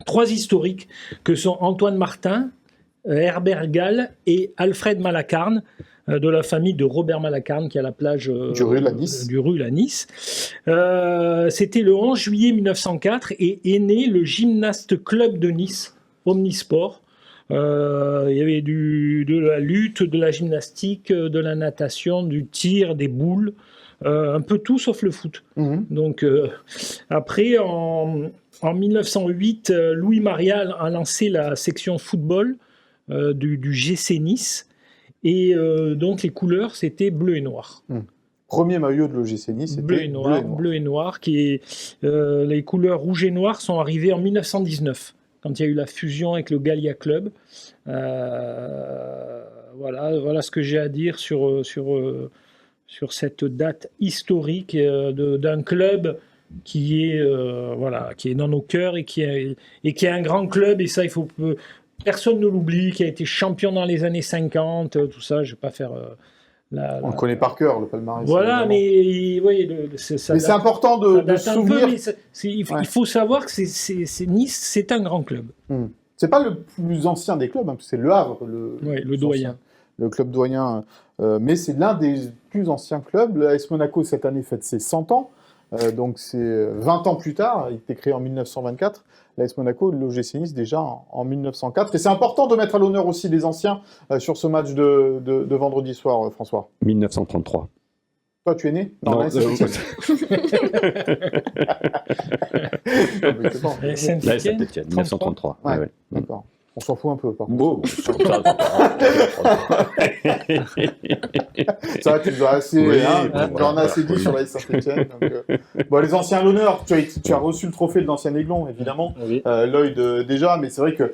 3 historiques que sont Antoine Martin, Herbert Gall et Alfred Malacarne, de la famille de Robert Malacarne qui est à la plage Du Rul à Nice. du Rul à Nice. C'était le 11 juillet 1904 et est né le Gymnaste Club de Nice, Omnisport. Il y avait de la lutte, de la gymnastique, de la natation, du tir, des boules, un peu tout sauf le foot. Mhm. Donc après, en 1908, Louis Marial a lancé la section football du GC Nice. Et donc les couleurs, c'était bleu et noir. Premier maillot de l'OGC Nice, c'était Bleu et noir, les couleurs rouge et noir sont arrivées en 1919, quand il y a eu la fusion avec le Gallia Club. Voilà ce que j'ai à dire sur cette date historique d'un club qui est dans nos cœurs et qui est un grand club, et ça, personne ne l'oublie, qui a été champion dans les années 50, tout ça, je ne vais pas faire... On le connaît par cœur, le palmarès. Voilà, évidemment. mais oui, ça Mais c'est date- important ça de date se un peu, souvenir. mais il faut savoir que Nice, c'est un grand club. C'est pas le plus ancien des clubs, hein, parce que c'est Le Havre, le doyen. le club doyen, mais c'est l'un des plus anciens clubs. L'AS Monaco, cette année, fête ses 100 ans, donc c'est 20 ans plus tard, il a été créé en 1924. L'AS Monaco, l'OGC Nice déjà en 1904. Et c'est important de mettre à l'honneur aussi les anciens sur ce match de vendredi soir, François. 1933. Toi, tu es né Non, l'AS Saint-Étienne. Non, mais c'est bon. Et Là, Saint-Étienne, 1933. Ouais. Ouais. D'accord. On s'en fout un peu, par contre. Bon, Ça, tu dois assez, Oui, hein, bon, tu en as voilà, assez dit oui. sur l'AS Saint-Étienne. Bon, les anciens à l'honneur, tu as reçu le trophée de l'ancien Aiglon, évidemment. Oui. Lloyd déjà, mais c'est vrai que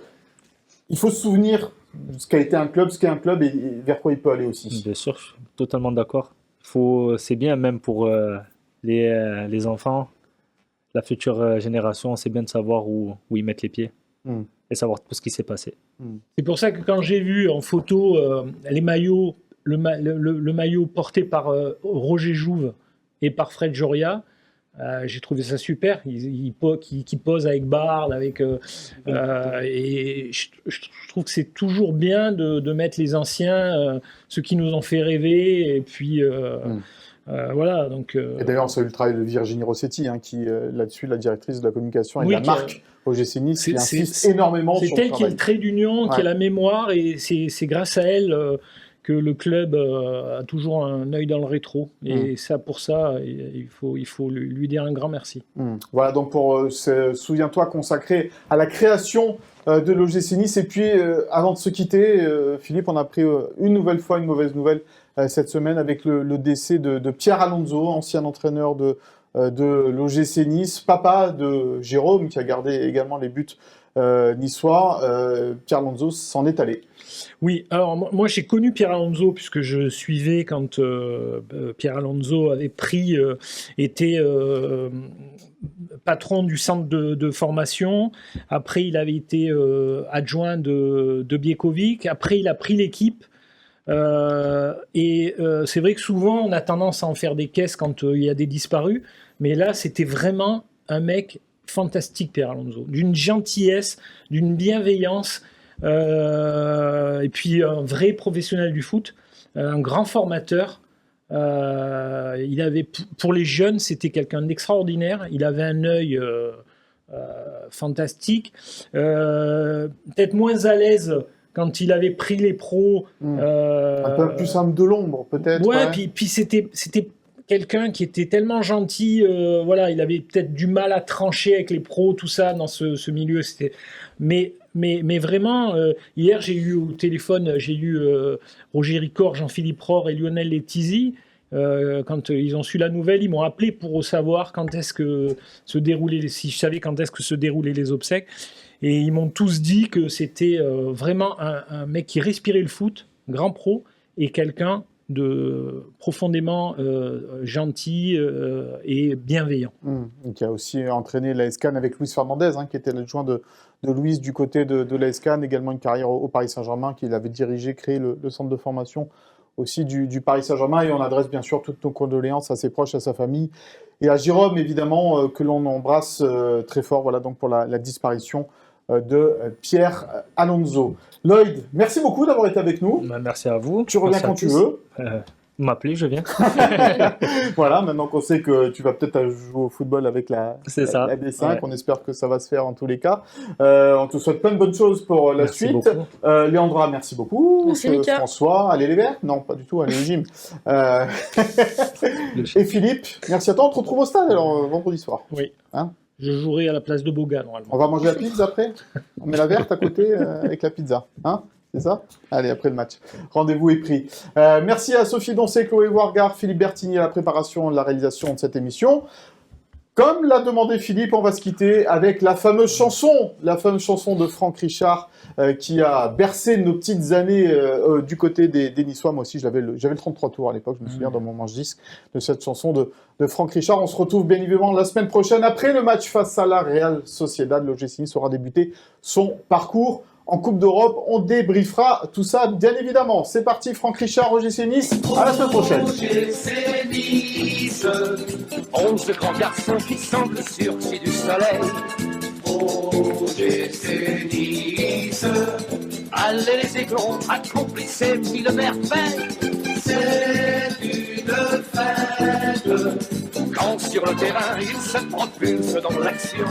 il faut se souvenir de ce qu'a été un club, ce qu'est un club et vers quoi il peut aller aussi. Bien sûr, je suis totalement d'accord. C'est bien même pour les enfants, la future génération, c'est bien de savoir où ils mettent les pieds et savoir tout ce qui s'est passé. C'est pour ça que quand j'ai vu en photo les maillots, le maillot porté par Roger Jouve et par Fred Joria, j'ai trouvé ça super. Qui pose avec Bard, et je trouve que c'est toujours bien de mettre les anciens, ceux qui nous ont fait rêver, et puis voilà. Donc, Et d'ailleurs, on salue le travail de Virginie Rossetti, hein, qui là-dessus, la directrice de la communication et Oui, de la marque OGC Nice, qui c'est- insiste énormément c'est sur le elle qui est travail. le trait d'union, qui Ouais. est la mémoire, et c'est grâce à elle que le club a toujours un œil dans le rétro. Et ça, pour ça, il faut lui dire un grand merci. Voilà, donc pour Souviens-toi, consacré à la création de l'OGC Nice. Et puis, avant de se quitter, Philippe, on a pris une nouvelle fois une mauvaise nouvelle cette semaine avec le décès de Pierre Alonso, ancien entraîneur de l'OGC Nice, papa de Jérôme, qui a gardé également les buts niçois. Pierre Alonso s'en est allé. Oui, alors moi j'ai connu Pierre Alonso puisque je suivais quand Pierre Alonso était patron du centre de formation. Après, il avait été adjoint de Biekovic. Après, il a pris l'équipe. C'est vrai que souvent, on a tendance à en faire des caisses quand il y a des disparus. Mais là, c'était vraiment un mec fantastique, Pierre Alonso. D'une gentillesse, d'une bienveillance. Et puis un vrai professionnel du foot, un grand formateur. Il avait, pour les jeunes, c'était quelqu'un d'extraordinaire. Il avait un œil fantastique. Peut-être moins à l'aise quand il avait pris les pros. Un peu plus simple de l'ombre, peut-être. Ouais, puis c'était quelqu'un qui était tellement gentil. Voilà, il avait peut-être du mal à trancher avec les pros, tout ça, dans ce milieu. Mais vraiment, hier, j'ai eu au téléphone, Roger Ricord, Jean-Philippe Rohr et Lionel Letizy. Quand ils ont su la nouvelle, ils m'ont appelé pour savoir quand est-ce que si je savais quand est-ce que se déroulaient les obsèques. Et ils m'ont tous dit que c'était vraiment un mec qui respirait le foot, grand pro, et quelqu'un de profondément gentil et bienveillant. Qui a aussi entraîné l'AS Cannes avec Luis Fernandez, qui était l'adjoint de Luis du côté de l'AS Cannes, également une carrière au Paris Saint-Germain, qu'il avait dirigé, créé le centre de formation aussi du Paris Saint-Germain, et on adresse bien sûr toutes nos condoléances à ses proches, à sa famille, et à Jérôme, évidemment, que l'on embrasse très fort, voilà, donc pour la disparition de Pierre Alonso. Lloyd, merci beaucoup d'avoir été avec nous. Merci à vous. Tu reviens quand tu veux. M'appeler, je viens. Voilà, maintenant qu'on sait que tu vas peut-être jouer au football avec la D5, ouais. On espère que ça va se faire en tous les cas. On te souhaite plein de bonnes choses pour la Merci suite. beaucoup. Léandra, merci beaucoup. Merci, Mika. François, allez les Verts? Non, pas du tout, allez au gym. Et Philippe, merci à toi. On te retrouve au stade alors vendredi soir. Oui. Hein? Je jouerai à la place de Boga, normalement. On va manger la pizza après? On met la verte à côté avec la pizza. Hein? C'est ça? Allez, après le match. Rendez-vous est pris. Merci à Sophie Doncé, Chloé Wargard, Philippe Bertigny à la préparation et la réalisation de cette émission. Comme l'a demandé Philippe, on va se quitter avec la fameuse chanson de Franck Richard qui a bercé nos petites années du côté des Niçois. Moi aussi, j'avais le 33 tours à l'époque, je me souviens dans mon manche-disque de cette chanson de Franck Richard. On se retrouve bien évidemment la semaine prochaine après le match face à la Real Sociedad. L'OGC Nice aura débuté son parcours en Coupe d'Europe. On débriefera tout ça, bien évidemment. C'est parti, Franck Richard, OGC Nice. À la semaine prochaine. OGC Nice, 11 grands garçons qui semblent sursis du soleil. OGC Nice, allez les aiglons, accomplissez mille merveilles. C'est une fête quand sur le terrain ils se propulsent dans l'action.